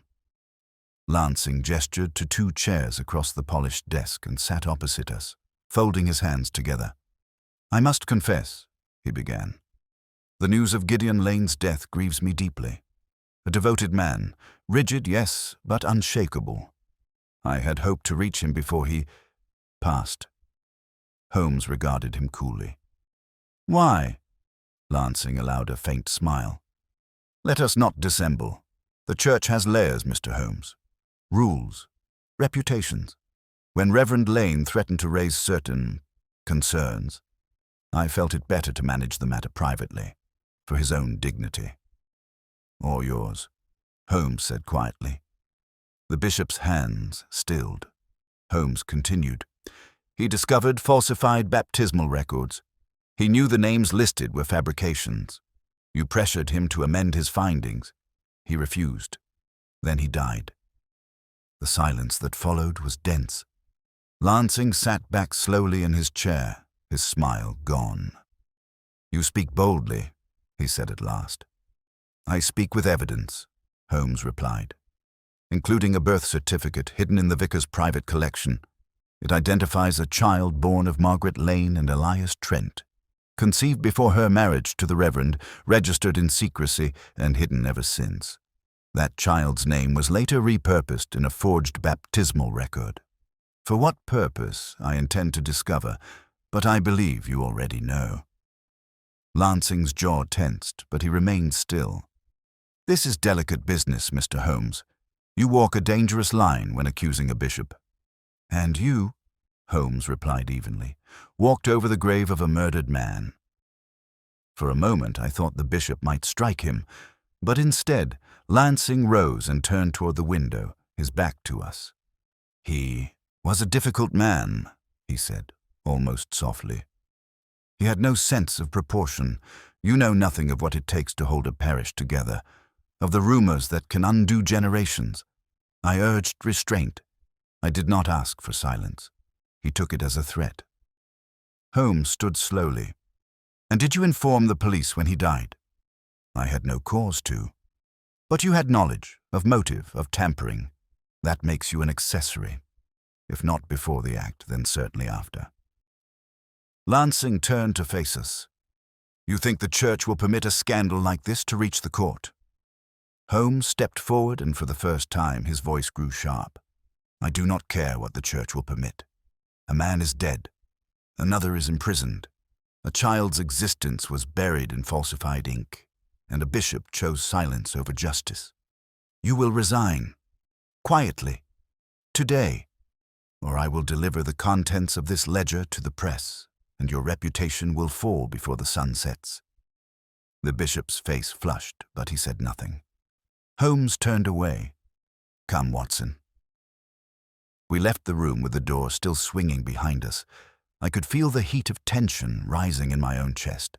Lansing gestured to 2 chairs across the polished desk and sat opposite us, folding his hands together. I must confess, he began. The news of Gideon Lane's death grieves me deeply. A devoted man, rigid, yes, but unshakable. I had hoped to reach him before he passed. Holmes regarded him coolly. Why? Lansing allowed a faint smile. Let us not dissemble. The church has layers, Mr. Holmes. Rules, reputations. When Reverend Lane threatened to raise certain concerns, I felt it better to manage the matter privately, for his own dignity. Or yours, Holmes said quietly. The bishop's hands stilled. Holmes continued. He discovered falsified baptismal records. He knew the names listed were fabrications. You pressured him to amend his findings. He refused. Then he died. The silence that followed was dense. Lansing sat back slowly in his chair, his smile gone. You speak boldly, he said at last. I speak with evidence, Holmes replied, including a birth certificate hidden in the vicar's private collection. It identifies a child born of Margaret Lane and Elias Trent, conceived before her marriage to the Reverend, registered in secrecy and hidden ever since. That child's name was later repurposed in a forged baptismal record. For what purpose, I intend to discover, but I believe you already know. Lansing's jaw tensed, but he remained still. This is delicate business, Mr. Holmes. You walk a dangerous line when accusing a bishop. And you, Holmes replied evenly, walked over the grave of a murdered man. For a moment I thought the bishop might strike him, but instead Lansing rose and turned toward the window, his back to us. He was a difficult man, he said, almost softly. He had no sense of proportion. You know nothing of what it takes to hold a parish together, of the rumors that can undo generations. I urged restraint. I did not ask for silence. He took it as a threat. Holmes stood slowly. And did you inform the police when he died? I had no cause to. But you had knowledge, of motive, of tampering. That makes you an accessory. If not before the act, then certainly after. Lansing turned to face us. You think the church will permit a scandal like this to reach the court? Holmes stepped forward, and for the first time his voice grew sharp. I do not care what the church will permit. A man is dead. Another is imprisoned. A child's existence was buried in falsified ink, and a bishop chose silence over justice. You will resign, quietly, today, or I will deliver the contents of this ledger to the press, and your reputation will fall before the sun sets. The bishop's face flushed, but he said nothing. Holmes turned away. Come, Watson. We left the room with the door still swinging behind us. I could feel the heat of tension rising in my own chest.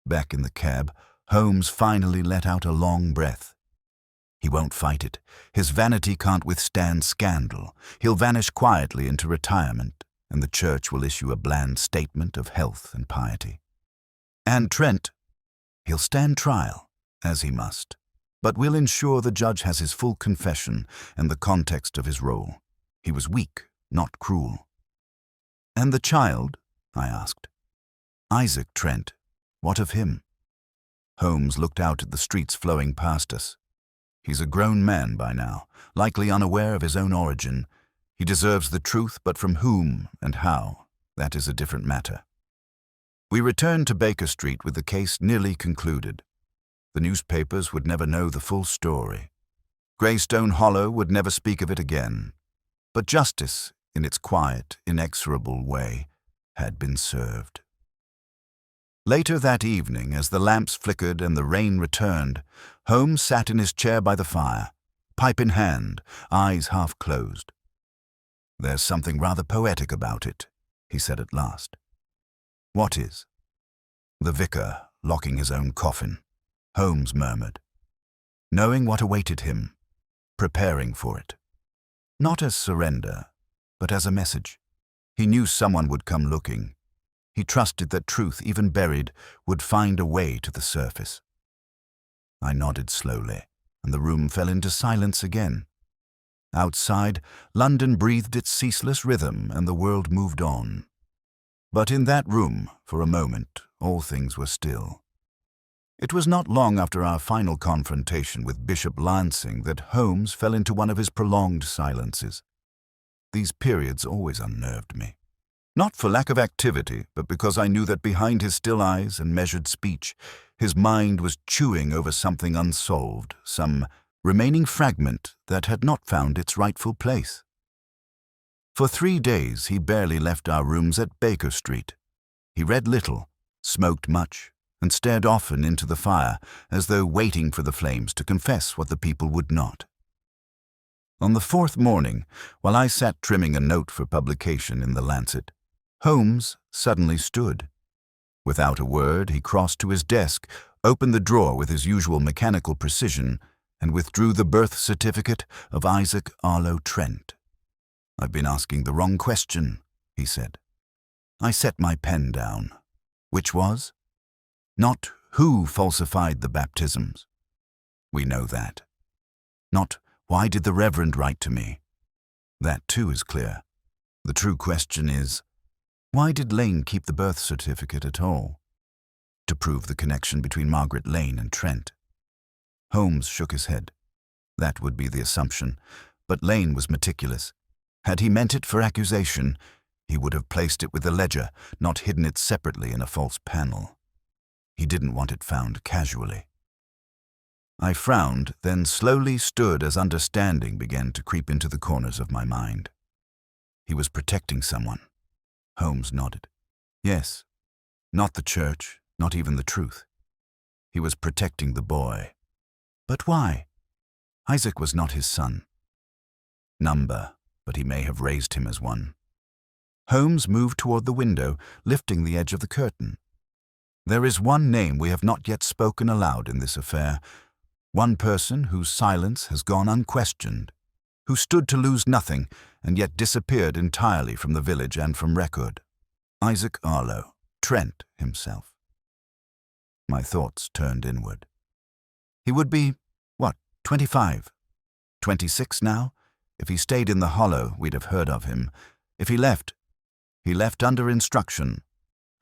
Back in the cab, Holmes finally let out a long breath. He won't fight it. His vanity can't withstand scandal. He'll vanish quietly into retirement, and the church will issue a bland statement of health and piety. And Trent, he'll stand trial, as he must, but we'll ensure the judge has his full confession and the context of his role. He was weak, not cruel. And the child? I asked. Isaac Trent. What of him? Holmes looked out at the streets flowing past us. He's a grown man by now, likely unaware of his own origin. He deserves the truth, but from whom and how, that is a different matter. We returned to Baker Street with the case nearly concluded. The newspapers would never know the full story. Greystone Hollow would never speak of it again. But justice, in its quiet, inexorable way, had been served. Later that evening, as the lamps flickered and the rain returned, Holmes sat in his chair by the fire, pipe in hand, eyes half closed. There's something rather poetic about it, he said at last. What is? The vicar locking his own coffin, Holmes murmured. Knowing what awaited him, preparing for it. Not as surrender, but as a message. He knew someone would come looking. He trusted that truth, even buried, would find a way to the surface. I nodded slowly, and the room fell into silence again. Outside, London breathed its ceaseless rhythm, and the world moved on. But in that room, for a moment, all things were still. It was not long after our final confrontation with Bishop Lansing that Holmes fell into one of his prolonged silences. These periods always unnerved me. Not for lack of activity, but because I knew that behind his still eyes and measured speech, his mind was chewing over something unsolved, some remaining fragment that had not found its rightful place. For 3 days he barely left our rooms at Baker Street. He read little, smoked much, and stared often into the fire, as though waiting for the flames to confess what the people would not. On the 4th morning, while I sat trimming a note for publication in the Lancet, Holmes suddenly stood. Without a word, he crossed to his desk, opened the drawer with his usual mechanical precision, and withdrew the birth certificate of Isaac Arlo Trent. I've been asking the wrong question, he said. I set my pen down. Which was? Not who falsified the baptisms. We know that. Not why did the Reverend write to me. That too is clear. The true question is, why did Lane keep the birth certificate at all? To prove the connection between Margaret Lane and Trent. Holmes shook his head. That would be the assumption, but Lane was meticulous. Had he meant it for accusation, he would have placed it with the ledger, not hidden it separately in a false panel. He didn't want it found casually. I frowned, then slowly stood as understanding began to creep into the corners of my mind. He was protecting someone. Holmes nodded. Yes. Not the church, not even the truth. He was protecting the boy. But why? Isaac was not his son. Number, but he may have raised him as one. Holmes moved toward the window, lifting the edge of the curtain. There is one name we have not yet spoken aloud in this affair, one person whose silence has gone unquestioned, who stood to lose nothing and yet disappeared entirely from the village and from record. Isaac Arlo, Trent himself. My thoughts turned inward. He would be, 25? 26 now? If he stayed in the hollow, we'd have heard of him. If he left under instruction,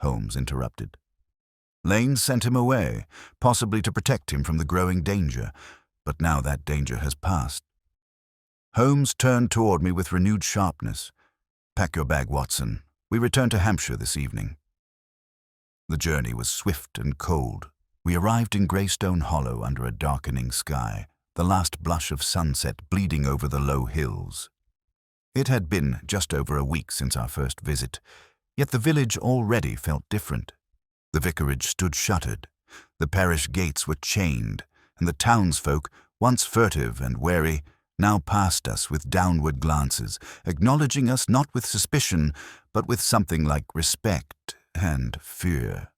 Holmes interrupted. Lane sent him away, possibly to protect him from the growing danger, but now that danger has passed. Holmes turned toward me with renewed sharpness. Pack your bag, Watson. We return to Hampshire this evening. The journey was swift and cold. We arrived in Greystone Hollow under a darkening sky, the last blush of sunset bleeding over the low hills. It had been just over a week since our first visit, yet the village already felt different. The vicarage stood shuttered, the parish gates were chained, and the townsfolk, once furtive and wary, now passed us with downward glances, acknowledging us not with suspicion, but with something like respect and fear.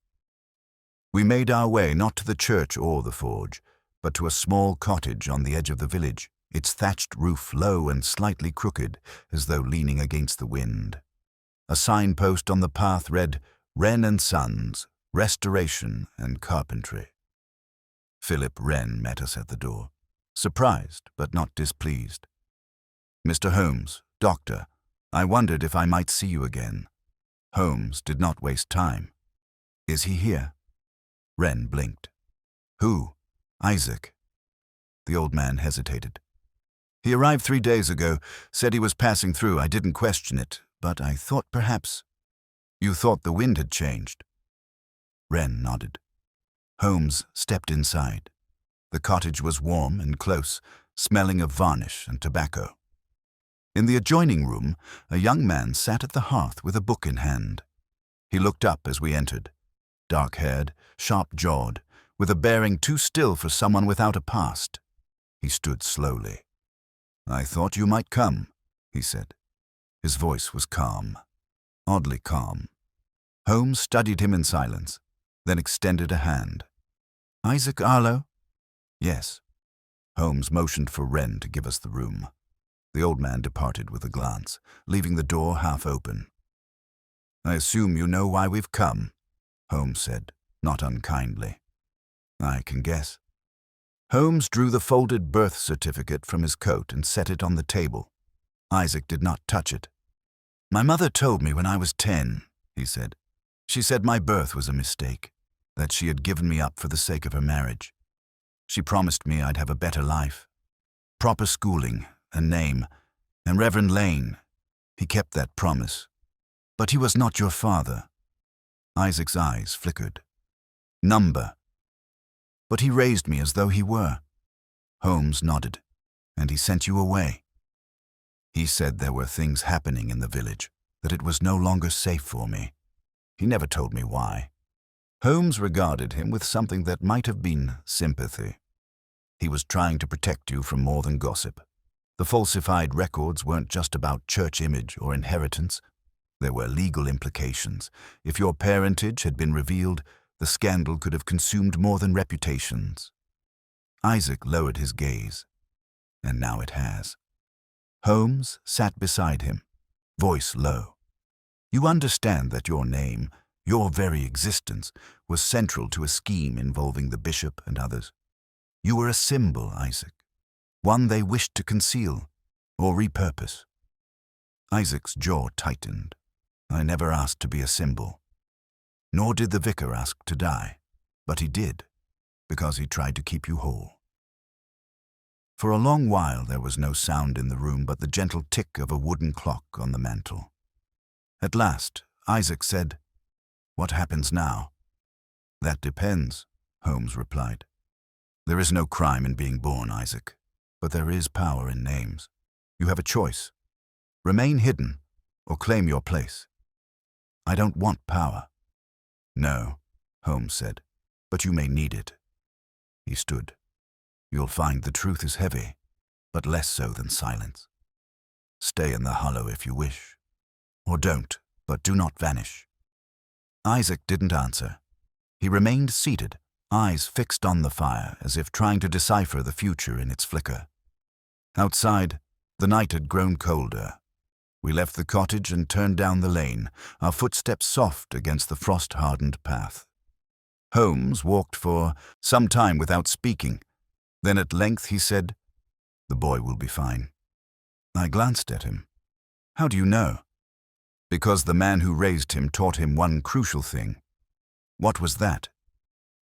We made our way not to the church or the forge, but to a small cottage on the edge of the village, its thatched roof low and slightly crooked, as though leaning against the wind. A signpost on the path read, Wren and Sons, Restoration and Carpentry. Philip Wren met us at the door, surprised but not displeased. Mr. Holmes, doctor, I wondered if I might see you again. Holmes did not waste time. Is he here? Wren blinked. Who? Isaac. The old man hesitated. He arrived 3 days ago, said he was passing through. I didn't question it, but I thought perhaps... You thought the wind had changed? Wren nodded. Holmes stepped inside. The cottage was warm and close, smelling of varnish and tobacco. In the adjoining room, a young man sat at the hearth with a book in hand. He looked up as we entered, dark-haired, sharp-jawed, with a bearing too still for someone without a past. He stood slowly. I thought you might come, he said. His voice was calm, oddly calm. Holmes studied him in silence, then extended a hand. Isaac Arlo? Yes. Holmes motioned for Wren to give us the room. The old man departed with a glance, leaving the door half open. I assume you know why we've come, Holmes said, not unkindly. I can guess. Holmes drew the folded birth certificate from his coat and set it on the table. Isaac did not touch it. My mother told me when I was 10, he said. She said my birth was a mistake, that she had given me up for the sake of her marriage. She promised me I'd have a better life. Proper schooling, a name, and Reverend Lane. He kept that promise. But he was not your father. Isaac's eyes flickered. Number. But he raised me as though he were. Holmes nodded. And he sent you away. He said there were things happening in the village, that it was no longer safe for me. He never told me why. Holmes regarded him with something that might have been sympathy. He was trying to protect you from more than gossip. The falsified records weren't just about church image or inheritance. There were legal implications. If your parentage had been revealed, the scandal could have consumed more than reputations. Isaac lowered his gaze, and now it has. Holmes sat beside him, voice low. You understand that your name, your very existence, was central to a scheme involving the bishop and others. You were a symbol, Isaac, one they wished to conceal or repurpose. Isaac's jaw tightened. I never asked to be a symbol. Nor did the vicar ask to die, but he did, because he tried to keep you whole. For a long while there was no sound in the room but the gentle tick of a wooden clock on the mantel. At last, Isaac said, "What happens now?" "That depends," Holmes replied. "There is no crime in being born, Isaac, but there is power in names. You have a choice. Remain hidden or claim your place." "I don't want power." "No," Holmes said, "but you may need it." He stood. "You'll find the truth is heavy, but less so than silence. Stay in the hollow if you wish. Or don't, but do not vanish." Isaac didn't answer. He remained seated, eyes fixed on the fire, as if trying to decipher the future in its flicker. Outside, the night had grown colder. We left the cottage and turned down the lane, our footsteps soft against the frost-hardened path. Holmes walked for some time without speaking. Then at length he said, "The boy will be fine." I glanced at him. "How do you know?" "Because the man who raised him taught him one crucial thing." "What was that?"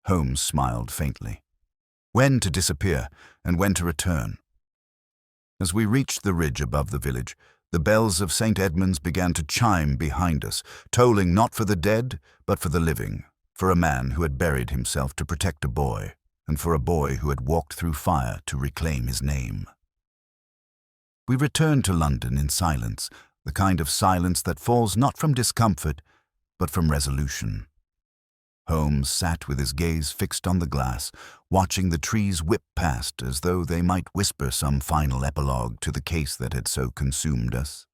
Holmes smiled faintly. "When to disappear and when to return." As we reached the ridge above the village, the bells of St. Edmund's began to chime behind us, tolling not for the dead, but for the living, for a man who had buried himself to protect a boy, and for a boy who had walked through fire to reclaim his name. We returned to London in silence, the kind of silence that falls not from discomfort, but from resolution. Holmes sat with his gaze fixed on the glass, watching the trees whip past as though they might whisper some final epilogue to the case that had so consumed us.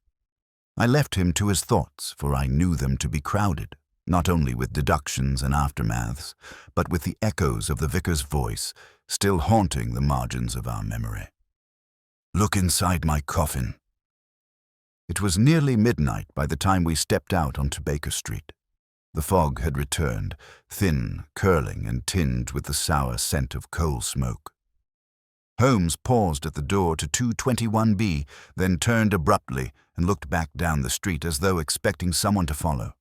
I left him to his thoughts, for I knew them to be crowded, not only with deductions and aftermaths, but with the echoes of the vicar's voice still haunting the margins of our memory. "Look inside my coffin." It was nearly midnight by the time we stepped out onto Baker Street. The fog had returned, thin, curling, and tinged with the sour scent of coal smoke. Holmes paused at the door to 221B, then turned abruptly and looked back down the street as though expecting someone to follow.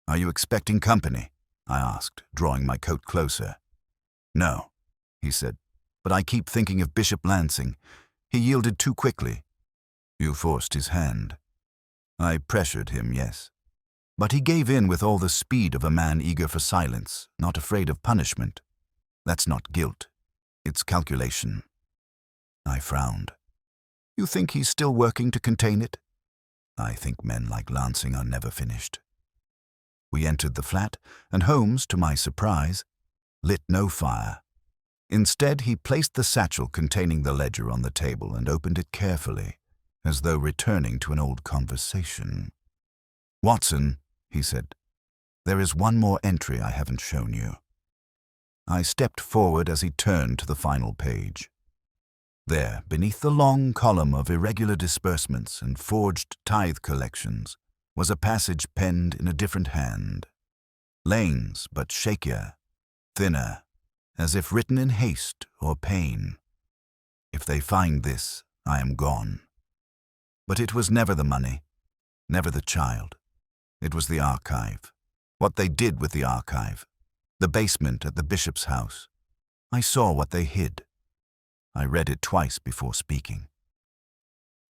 "Are you expecting company?" I asked, drawing my coat closer. "No," he said, "but I keep thinking of Bishop Lansing. He yielded too quickly." "You forced his hand." "I pressured him, yes. But he gave in with all the speed of a man eager for silence, not afraid of punishment. That's not guilt. It's calculation." I frowned. "You think he's still working to contain it?" "I think men like Lansing are never finished." We entered the flat, and Holmes, to my surprise, lit no fire. Instead, he placed the satchel containing the ledger on the table and opened it carefully, as though returning to an old conversation. "Watson," he said, "there is one more entry I haven't shown you." I stepped forward as he turned to the final page. There, beneath the long column of irregular disbursements and forged tithe collections, was a passage penned in a different hand. Lanes, but shakier, thinner, as if written in haste or pain. "If they find this, I am gone." But it was never the money, never the child. It was the archive. What they did with the archive. The basement at the bishop's house. I saw what they hid. I read it twice before speaking.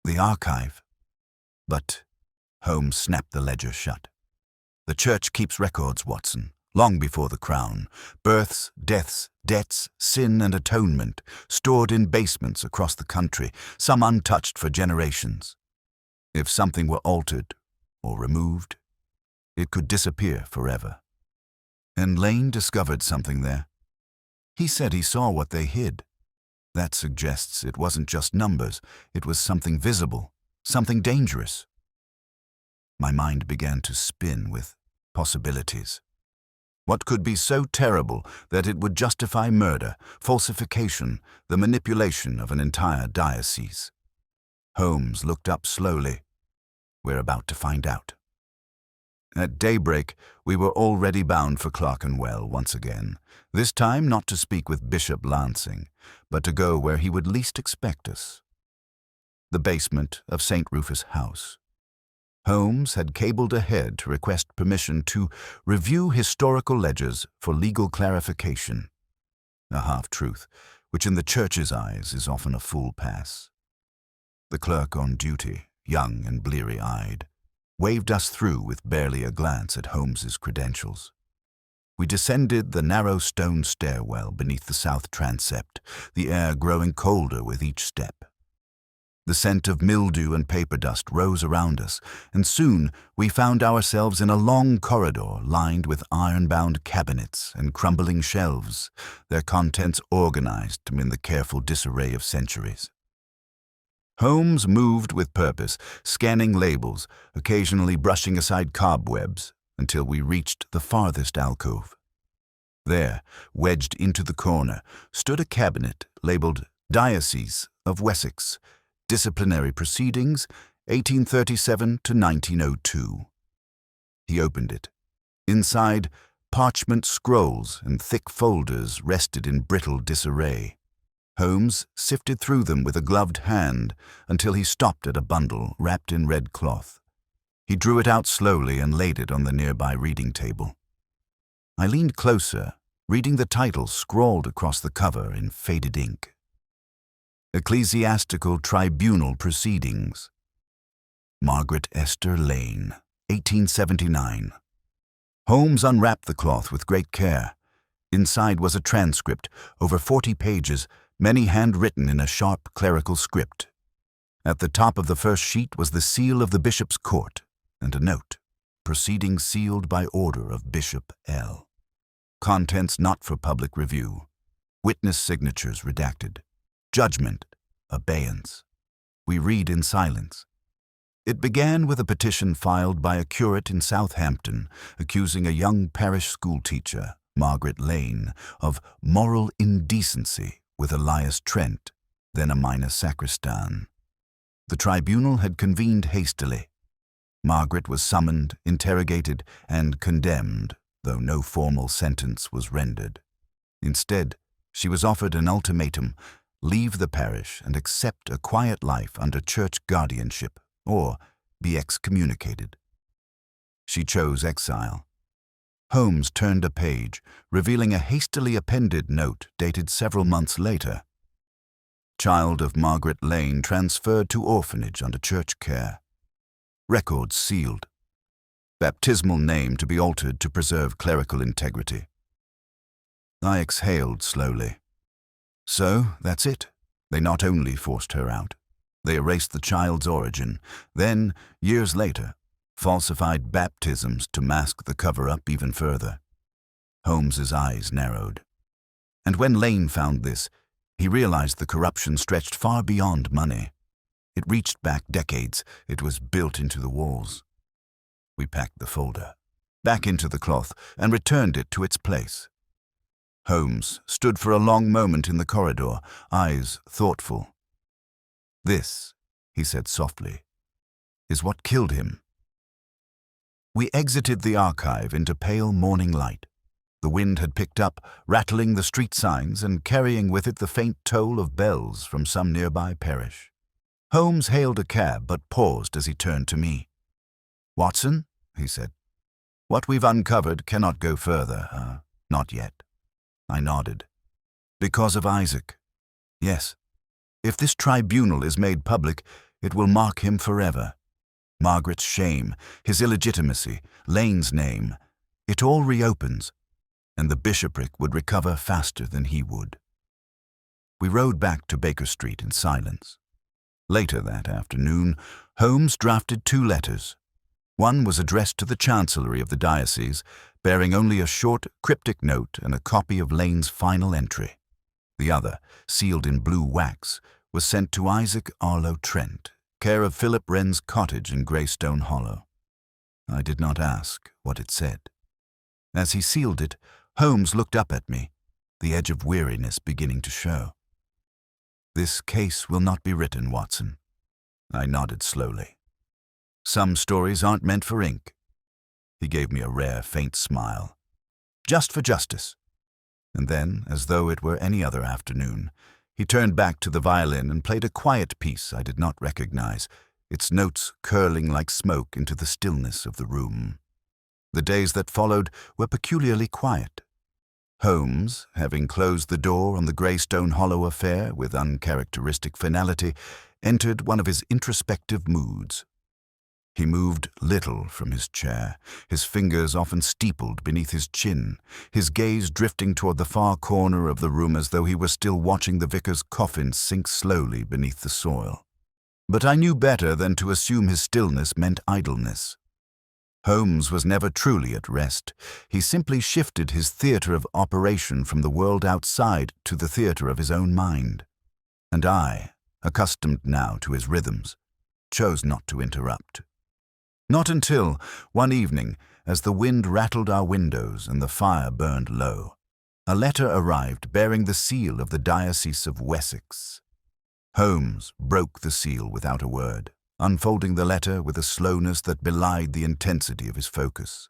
The archive. But Holmes snapped the ledger shut. "The church keeps records, Watson, long before the crown. Births, deaths, debts, sin and atonement, stored in basements across the country, some untouched for generations. If something were altered or removed, it could disappear forever. And Lane discovered something there. He said he saw what they hid. That suggests it wasn't just numbers, it was something visible, something dangerous." My mind began to spin with possibilities. What could be so terrible that it would justify murder, falsification, the manipulation of an entire diocese? Holmes looked up slowly. "We're about to find out." At daybreak, we were already bound for Clerkenwell once again, this time not to speak with Bishop Lansing, but to go where he would least expect us. The basement of St. Rufus House. Holmes had cabled ahead to request permission to review historical ledgers for legal clarification. A half-truth, which in the church's eyes is often a full pass. The clerk on duty, young and bleary-eyed, waved us through with barely a glance at Holmes's credentials. We descended the narrow stone stairwell beneath the south transept, the air growing colder with each step. The scent of mildew and paper dust rose around us, and soon we found ourselves in a long corridor lined with iron-bound cabinets and crumbling shelves, their contents organized in the careful disarray of centuries. Holmes moved with purpose, scanning labels, occasionally brushing aside cobwebs, until we reached the farthest alcove. There, wedged into the corner, stood a cabinet labeled Diocese of Wessex, Disciplinary Proceedings, 1837 to 1902. He opened it. Inside, parchment scrolls and thick folders rested in brittle disarray. Holmes sifted through them with a gloved hand until he stopped at a bundle wrapped in red cloth. He drew it out slowly and laid it on the nearby reading table. I leaned closer, reading the title scrawled across the cover in faded ink. Ecclesiastical Tribunal Proceedings. Margaret Esther Lane, 1879. Holmes unwrapped the cloth with great care. Inside was a transcript, over 40 pages, many handwritten in a sharp clerical script. At the top of the first sheet was the seal of the bishop's court, and a note, proceedings sealed by order of Bishop L. Contents not for public review. Witness signatures redacted. Judgment, abeyance. We read in silence. It began with a petition filed by a curate in Southampton accusing a young parish schoolteacher, Margaret Lane, of moral indecency with Elias Trent, then a minor sacristan. The tribunal had convened hastily. Margaret was summoned, interrogated, and condemned, though no formal sentence was rendered. Instead, she was offered an ultimatum: leave the parish and accept a quiet life under church guardianship, or be excommunicated. She chose exile. Holmes turned a page, revealing a hastily appended note dated several months later. Child of Margaret Lane transferred to orphanage under church care. Records sealed. Baptismal name to be altered to preserve clerical integrity. I exhaled slowly. So, that's it. They not only forced her out, they erased the child's origin, then, years later, falsified baptisms to mask the cover-up even further. Holmes's eyes narrowed. And when Lane found this, he realized the corruption stretched far beyond money. It reached back decades. It was built into the walls. We packed the folder back into the cloth and returned it to its place. Holmes stood for a long moment in the corridor, eyes thoughtful. "This," he said softly, "is what killed him." We exited the archive into pale morning light. The wind had picked up, rattling the street signs and carrying with it the faint toll of bells from some nearby parish. Holmes hailed a cab but paused as he turned to me. "Watson," he said, "what we've uncovered cannot go further, not yet." I nodded. "Because of Isaac?" "Yes. If this tribunal is made public, it will mark him forever. Margaret's shame, his illegitimacy, Lane's name, it all reopens, and the bishopric would recover faster than he would." We rode back to Baker Street in silence. Later that afternoon, Holmes drafted 2 letters. One was addressed to the Chancellery of the diocese, bearing only a short, cryptic note and a copy of Lane's final entry. The other, sealed in blue wax, was sent to Isaac Arlo Trent, care of Philip Wren's cottage in Greystone Hollow. I did not ask what it said. As he sealed it, Holmes looked up at me, the edge of weariness beginning to show. "This case will not be written, Watson." I nodded slowly. "Some stories aren't meant for ink." He gave me a rare, faint smile. "Just for justice." And then, as though it were any other afternoon, he turned back to the violin and played a quiet piece I did not recognize, its notes curling like smoke into the stillness of the room. The days that followed were peculiarly quiet. Holmes, having closed the door on the Greystone Hollow affair with uncharacteristic finality, entered one of his introspective moods. He moved little from his chair, his fingers often steepled beneath his chin, his gaze drifting toward the far corner of the room as though he were still watching the vicar's coffin sink slowly beneath the soil. But I knew better than to assume his stillness meant idleness. Holmes was never truly at rest. He simply shifted his theatre of operation from the world outside to the theatre of his own mind. And I, accustomed now to his rhythms, chose not to interrupt. Not until, one evening, as the wind rattled our windows and the fire burned low, a letter arrived bearing the seal of the Diocese of Wessex. Holmes broke the seal without a word, unfolding the letter with a slowness that belied the intensity of his focus.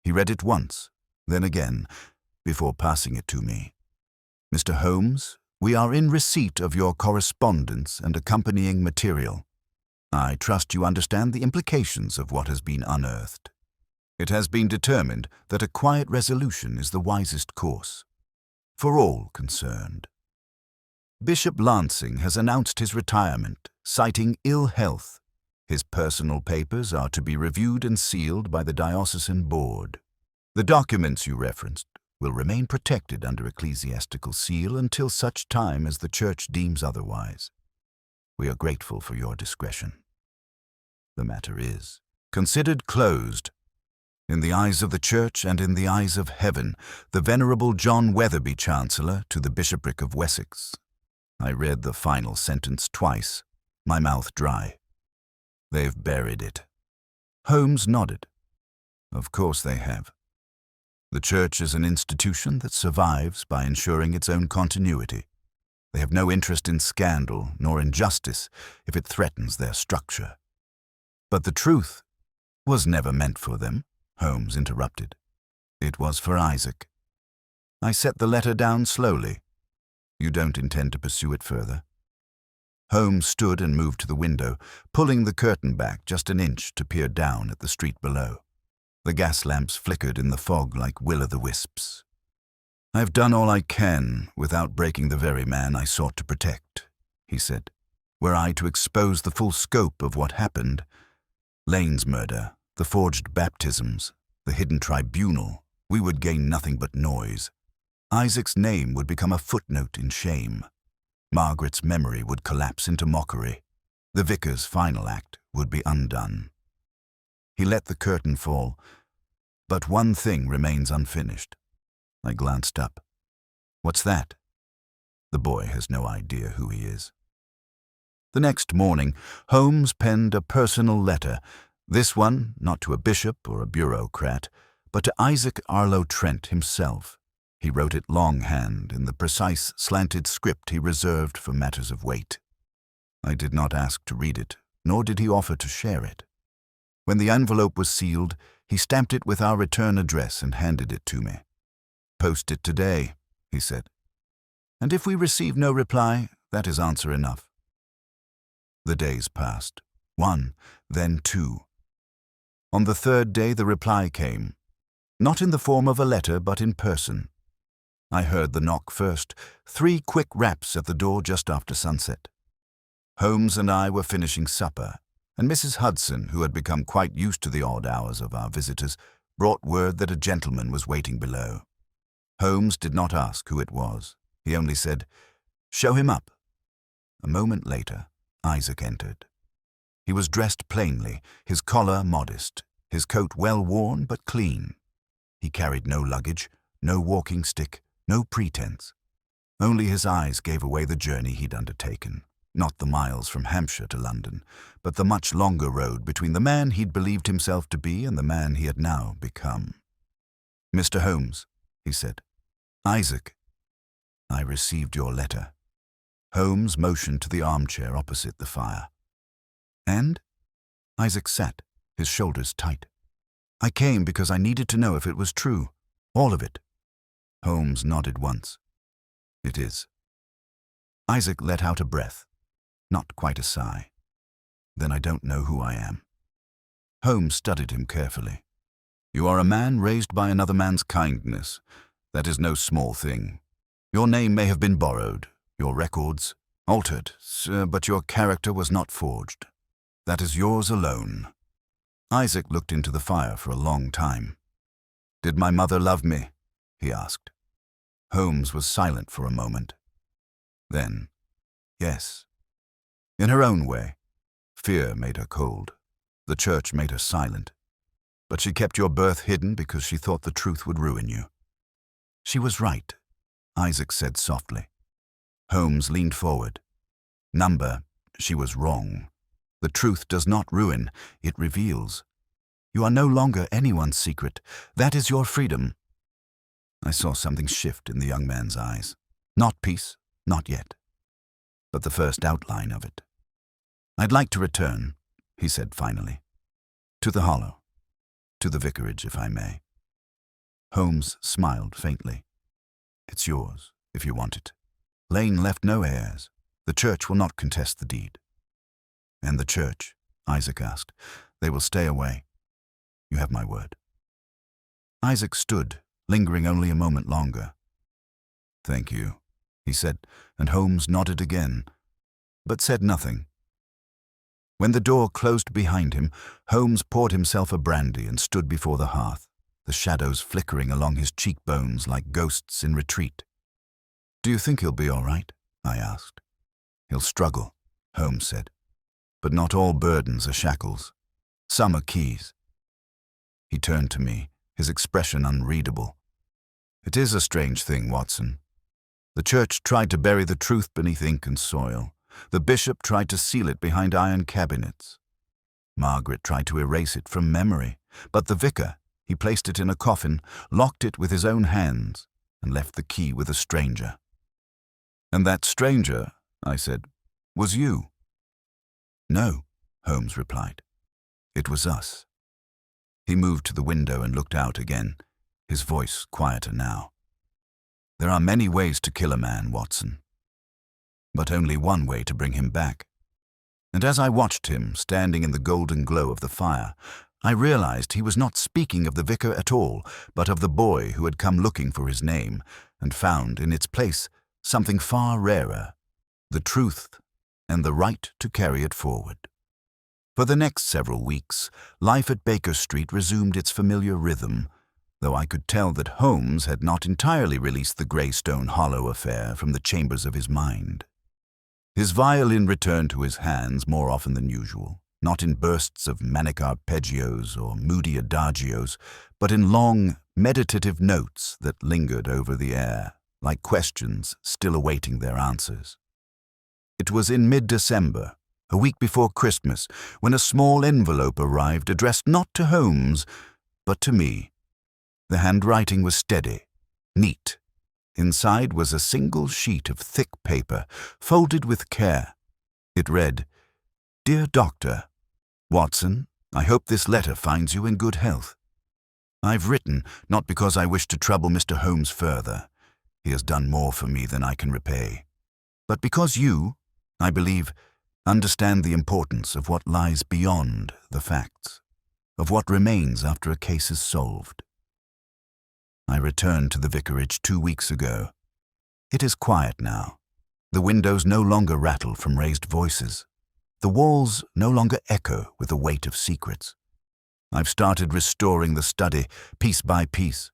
He read it once, then again, before passing it to me. "Mr. Holmes, we are in receipt of your correspondence and accompanying material. I trust you understand the implications of what has been unearthed. It has been determined that a quiet resolution is the wisest course, for all concerned. Bishop Lansing has announced his retirement, citing ill health. His personal papers are to be reviewed and sealed by the diocesan board. The documents you referenced will remain protected under ecclesiastical seal until such time as the Church deems otherwise. We are grateful for your discretion. The matter is considered closed. In the eyes of the Church and in the eyes of heaven, the Venerable John Weatherby, Chancellor to the Bishopric of Wessex." I read the final sentence twice, my mouth dry. "They've buried it." Holmes nodded. "Of course they have. The Church is an institution that survives by ensuring its own continuity. They have no interest in scandal nor injustice if it threatens their structure." "But the truth was never meant for them," Holmes interrupted. "It was for Isaac." I set the letter down slowly. "You don't intend to pursue it further?" Holmes stood and moved to the window, pulling the curtain back just an inch to peer down at the street below. The gas lamps flickered in the fog like will-o'-the-wisps. "I've done all I can without breaking the very man I sought to protect," he said. "Were I to expose the full scope of what happened, Lane's murder, the forged baptisms, the hidden tribunal, we would gain nothing but noise. Isaac's name would become a footnote in shame. Margaret's memory would collapse into mockery. The vicar's final act would be undone." He let the curtain fall. "But one thing remains unfinished." I glanced up. "What's that?" The boy has no idea who he is. The next morning, Holmes penned a personal letter, this one not to a bishop or a bureaucrat, but to Isaac Arlo Trent himself. He wrote it longhand in the precise slanted script he reserved for matters of weight. I did not ask to read it, nor did he offer to share it. When the envelope was sealed, he stamped it with our return address and handed it to me. "Post it today," he said. "And if we receive no reply, that is answer enough." The days passed, one, then two. On the third day the reply came, not in the form of a letter but in person. I heard the knock first, 3 quick raps at the door just after sunset. Holmes and I were finishing supper, and Mrs. Hudson, who had become quite used to the odd hours of our visitors, brought word that a gentleman was waiting below. Holmes did not ask who it was. He only said, "Show him up." A moment later, Isaac entered. He was dressed plainly, his collar modest, his coat well worn but clean. He carried no luggage, no walking stick, no pretense. Only his eyes gave away the journey he'd undertaken, not the miles from Hampshire to London, but the much longer road between the man he'd believed himself to be and the man he had now become. "Mr. Holmes," he said. "Isaac, I received your letter." Holmes motioned to the armchair opposite the fire. "And?" Isaac sat, his shoulders tight. "I came because I needed to know if it was true, all of it." Holmes nodded once. "It is." Isaac let out a breath, not quite a sigh. "Then I don't know who I am." Holmes studied him carefully. "You are a man raised by another man's kindness. That is no small thing. Your name may have been borrowed, your records altered, but your character was not forged. That is yours alone." Isaac looked into the fire for a long time. "Did my mother love me?" he asked. Holmes was silent for a moment. Then, "Yes. In her own way. Fear made her cold. The church made her silent. But she kept your birth hidden because she thought the truth would ruin you." "She was right," Isaac said softly. Holmes leaned forward. She was wrong. The truth does not ruin, it reveals. You are no longer anyone's secret. That is your freedom." I saw something shift in the young man's eyes. Not peace, not yet, but the first outline of it. "I'd like to return," he said finally. "To the Hollow. To the vicarage, if I may." Holmes smiled faintly. "It's yours, if you want it. Lane left no heirs. The church will not contest the deed." "And the church?" Isaac asked. "They will stay away. You have my word." Isaac stood, lingering only a moment longer. "Thank you," he said, and Holmes nodded again, but said nothing. When the door closed behind him, Holmes poured himself a brandy and stood before the hearth, the shadows flickering along his cheekbones like ghosts in retreat. "Do you think he'll be all right?" I asked. "He'll struggle," Holmes said. "But not all burdens are shackles. Some are keys." He turned to me, his expression unreadable. "It is a strange thing, Watson. The church tried to bury the truth beneath ink and soil. The bishop tried to seal it behind iron cabinets. Margaret tried to erase it from memory, but the vicar, he placed it in a coffin, locked it with his own hands, and left the key with a stranger." "And that stranger," I said, "was you?" "No," Holmes replied. "It was us." He moved to the window and looked out again, his voice quieter now. "There are many ways to kill a man, Watson, but only one way to bring him back." And as I watched him, standing in the golden glow of the fire, I realized he was not speaking of the vicar at all, but of the boy who had come looking for his name and found in its place something far rarer, the truth and the right to carry it forward. For the next several weeks, life at Baker Street resumed its familiar rhythm, though I could tell that Holmes had not entirely released the Greystone Hollow affair from the chambers of his mind. His violin returned to his hands more often than usual, not in bursts of manic arpeggios or moody adagios, but in long, meditative notes that lingered over the air, like questions still awaiting their answers. It was in mid-December, a week before Christmas, when a small envelope arrived addressed not to Holmes, but to me. The handwriting was steady, neat. Inside was a single sheet of thick paper, folded with care. It read, "Dear Doctor, Watson, I hope this letter finds you in good health. I've written not because I wish to trouble Mr. Holmes further. He has done more for me than I can repay. But because you, I believe, understand the importance of what lies beyond the facts, of what remains after a case is solved. I returned to the vicarage 2 weeks ago. It is quiet now. The windows no longer rattle from raised voices. The walls no longer echo with the weight of secrets. I've started restoring the study piece by piece.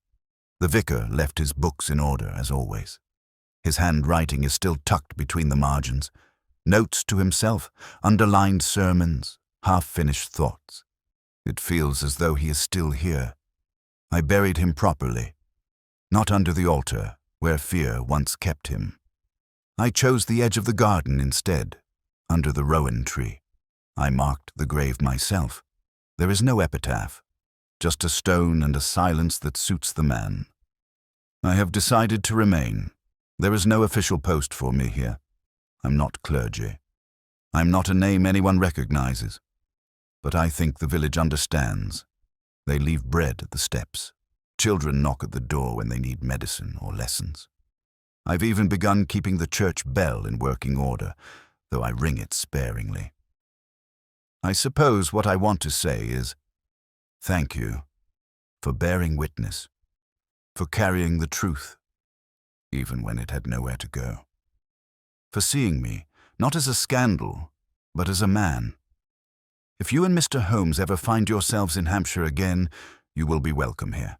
The vicar left his books in order, as always. His handwriting is still tucked between the margins. Notes to himself, underlined sermons, half-finished thoughts. It feels as though he is still here. I buried him properly, not under the altar, where fear once kept him. I chose the edge of the garden instead, under the rowan tree. I marked the grave myself. There is no epitaph, just a stone and a silence that suits the man. I have decided to remain. There is no official post for me here. I'm not clergy. I'm not a name anyone recognizes. But I think the village understands. They leave bread at the steps. Children knock at the door when they need medicine or lessons. I've even begun keeping the church bell in working order, though I ring it sparingly. I suppose what I want to say is, thank you for bearing witness, for carrying the truth, even when it had nowhere to go. For seeing me, not as a scandal, but as a man. If you and Mr. Holmes ever find yourselves in Hampshire again, you will be welcome here.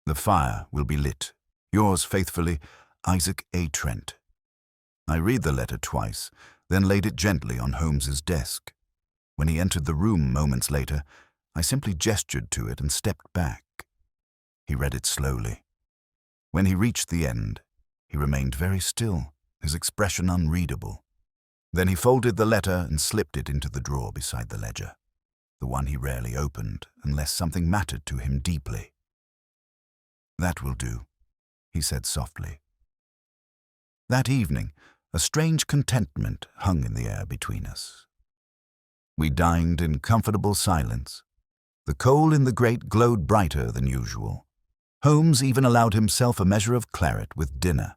The fire will be lit. Yours faithfully, Isaac A. Trent. I read the letter twice, then laid it gently on Holmes's desk. When he entered the room moments later, I simply gestured to it and stepped back. He read it slowly. When he reached the end, he remained very still, his expression unreadable. Then he folded the letter and slipped it into the drawer beside the ledger, the one he rarely opened unless something mattered to him deeply. "That will do," he said softly. That evening, a strange contentment hung in the air between us. We dined in comfortable silence. The coal in the grate glowed brighter than usual. Holmes even allowed himself a measure of claret with dinner.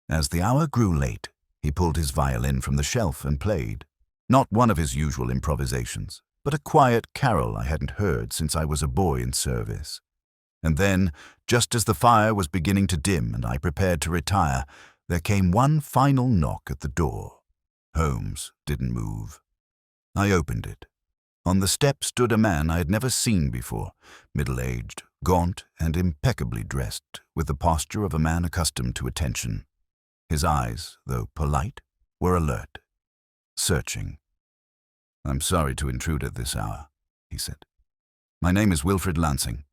As the hour grew late, he pulled his violin from the shelf and played. Not one of his usual improvisations, but a quiet carol I hadn't heard since I was a boy in service. And then, just as the fire was beginning to dim and I prepared to retire, there came one final knock at the door. Holmes didn't move. I opened it. On the step stood a man I had never seen before, middle-aged, gaunt, and impeccably dressed, with the posture of a man accustomed to attention. His eyes, though polite, were alert, searching. "I'm sorry to intrude at this hour," he said. "My name is Wilfrid Lansing."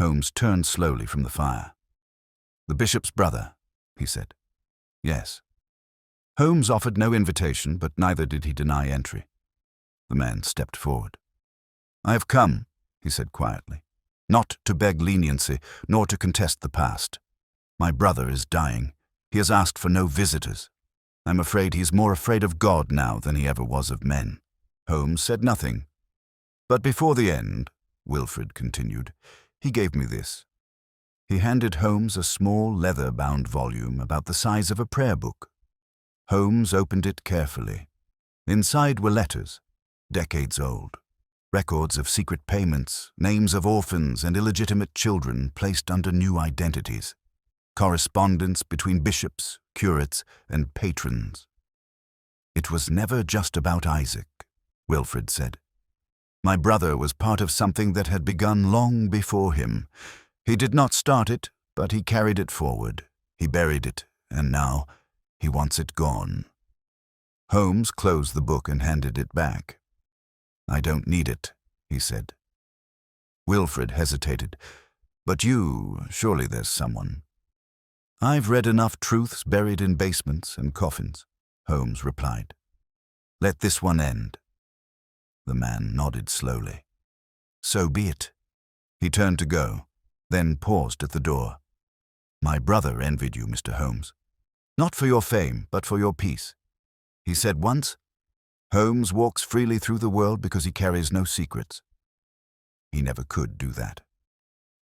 Holmes turned slowly from the fire. "The bishop's brother," he said. "Yes." Holmes offered no invitation, but neither did he deny entry. The man stepped forward. "I have come," he said quietly, "not to beg leniency, nor to contest the past. My brother is dying. He has asked for no visitors. I'm afraid he is more afraid of God now than he ever was of men." Holmes said nothing. "But before the end," Wilfrid continued, "he gave me this." He handed Holmes a small leather-bound volume about the size of a prayer book. Holmes opened it carefully. Inside were letters, decades old, records of secret payments, names of orphans and illegitimate children placed under new identities, correspondence between bishops, curates, and patrons. "It was never just about Isaac," Wilfrid said. "My brother was part of something that had begun long before him. He did not start it, but he carried it forward. He buried it, and now he wants it gone." Holmes closed the book and handed it back. "I don't need it," he said. Wilfrid hesitated. "But surely there's someone." "I've read enough truths buried in basements and coffins," Holmes replied. "Let this one end." The man nodded slowly. "So be it." He turned to go, then paused at the door. "My brother envied you, Mr. Holmes. Not for your fame, but for your peace. He said once, 'Holmes walks freely through the world because he carries no secrets.' He never could do that."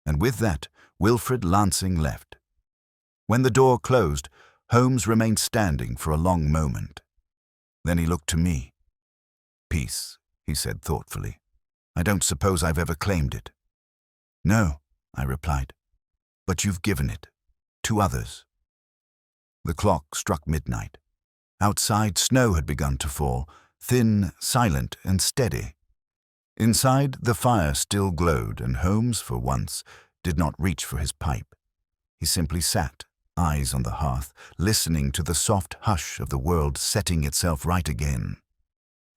And with that, Wilfrid Lansing left. When the door closed, Holmes remained standing for a long moment. Then he looked to me. "Peace," he said thoughtfully. "I don't suppose I've ever claimed it." "No," I replied, "but you've given it to others." The clock struck midnight. Outside, snow had begun to fall, thin, silent, and steady. Inside, the fire still glowed, and Holmes, for once, did not reach for his pipe. He simply sat, eyes on the hearth, listening to the soft hush of the world setting itself right again.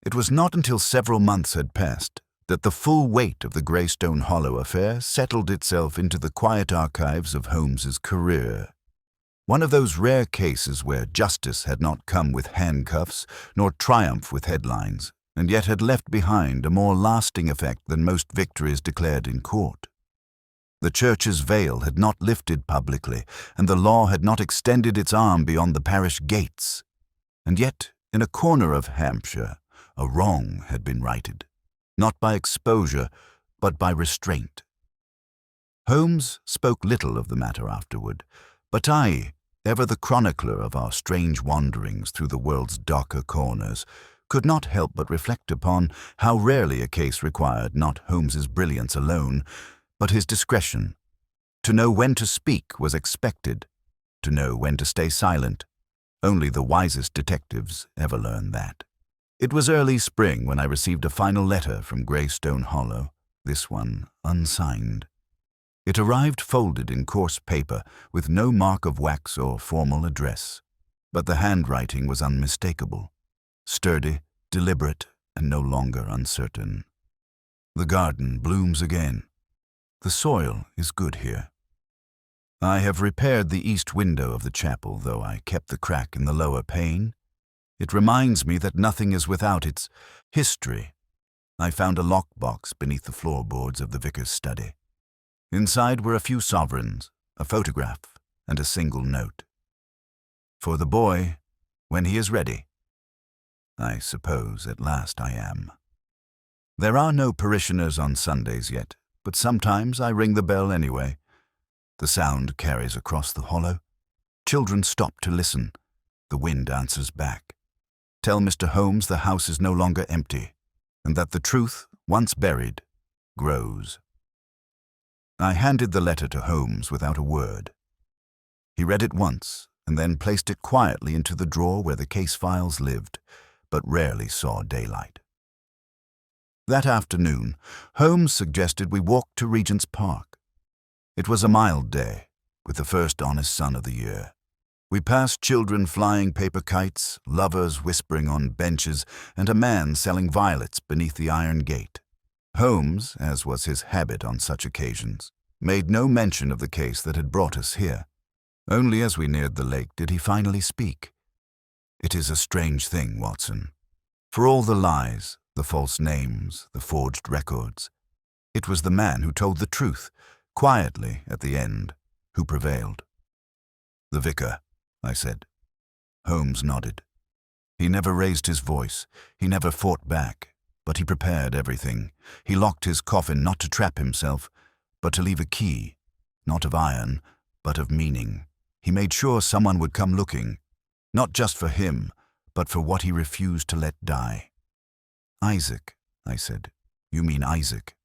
It was not until several months had passed that the full weight of the Greystone Hollow affair settled itself into the quiet archives of Holmes's career. One of those rare cases where justice had not come with handcuffs, nor triumph with headlines, and yet had left behind a more lasting effect than most victories declared in court. The church's veil had not lifted publicly, and the law had not extended its arm beyond the parish gates. And yet, in a corner of Hampshire, a wrong had been righted, not by exposure, but by restraint. Holmes spoke little of the matter afterward, but I, ever the chronicler of our strange wanderings through the world's darker corners, could not help but reflect upon how rarely a case required not Holmes's brilliance alone, but his discretion, To know when to speak was expected, to know when to stay silent. Only the wisest detectives ever learn that. It was early spring when I received a final letter from Greystone Hollow, this one unsigned. It arrived folded in coarse paper with no mark of wax or formal address, but the handwriting was unmistakable, sturdy, deliberate, and no longer uncertain. The garden blooms again. The soil is good here. I have repaired the east window of the chapel, though I kept the crack in the lower pane. It reminds me that nothing is without its history. I found a lockbox beneath the floorboards of the vicar's study. Inside were a few sovereigns, a photograph, and a single note. For the boy, when he is ready. I suppose at last I am. There are no parishioners on Sundays yet, but sometimes I ring the bell anyway. The sound carries across the hollow. Children stop to listen. The wind answers back. Tell Mr. Holmes the house is no longer empty, and that the truth, once buried, grows. I handed the letter to Holmes without a word. He read it once, and then placed it quietly into the drawer where the case files lived, but rarely saw daylight. That afternoon, Holmes suggested we walk to Regent's Park. It was a mild day, with the first honest sun of the year. We passed children flying paper kites, lovers whispering on benches, and a man selling violets beneath the iron gate. Holmes, as was his habit on such occasions, made no mention of the case that had brought us here. Only as we neared the lake did he finally speak. It is a strange thing, Watson. For all the lies, the false names, the forged records, it was the man who told the truth, quietly at the end, who prevailed. The vicar, I said. Holmes nodded. He never raised his voice, he never fought back, but he prepared everything. He locked his coffin not to trap himself, but to leave a key, not of iron, but of meaning. He made sure someone would come looking, not just for him, but for what he refused to let die. Isaac, I said. You mean Isaac?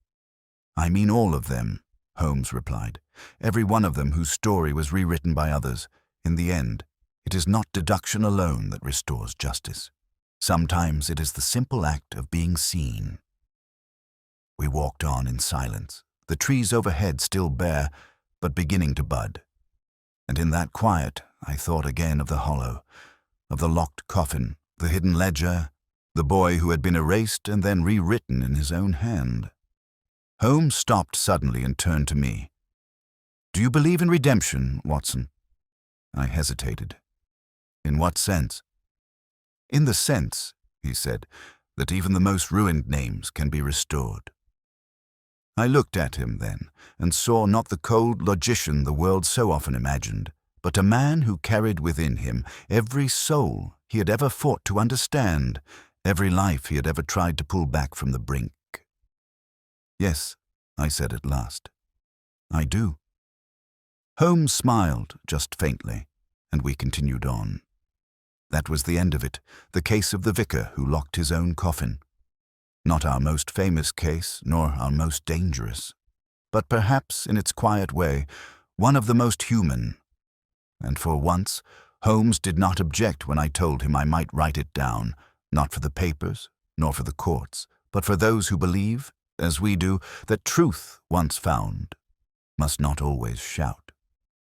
I mean all of them, Holmes replied. Every one of them whose story was rewritten by others. In the end, it is not deduction alone that restores justice. Sometimes it is the simple act of being seen. We walked on in silence, the trees overhead still bare, but beginning to bud. And in that quiet, I thought again of the hollow, of the locked coffin, the hidden ledger, the boy who had been erased and then rewritten in his own hand. Holmes stopped suddenly and turned to me. Do you believe in redemption, Watson? I hesitated. In what sense? In the sense, he said, that even the most ruined names can be restored. I looked at him then, and saw not the cold logician the world so often imagined, but a man who carried within him every soul he had ever fought to understand, every life he had ever tried to pull back from the brink. Yes, I said at last. I do. Holmes smiled, just faintly, and we continued on. That was the end of it, the case of the vicar who locked his own coffin. Not our most famous case, nor our most dangerous, but perhaps, in its quiet way, one of the most human. And for once, Holmes did not object when I told him I might write it down, not for the papers, nor for the courts, but for those who believe, as we do, that truth, once found, must not always shout.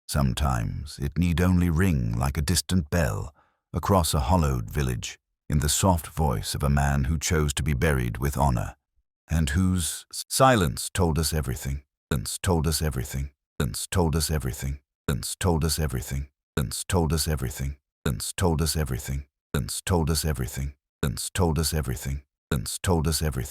Sometimes it need only ring like a distant bell across a hollowed village, in the soft voice of a man who chose to be buried with honor, and whose silence told us everything, silence told us everything, silence told us everything, silence told us everything, silence told us everything, silence told us everything, silence told us everything, silence told us everything, silence told us everything.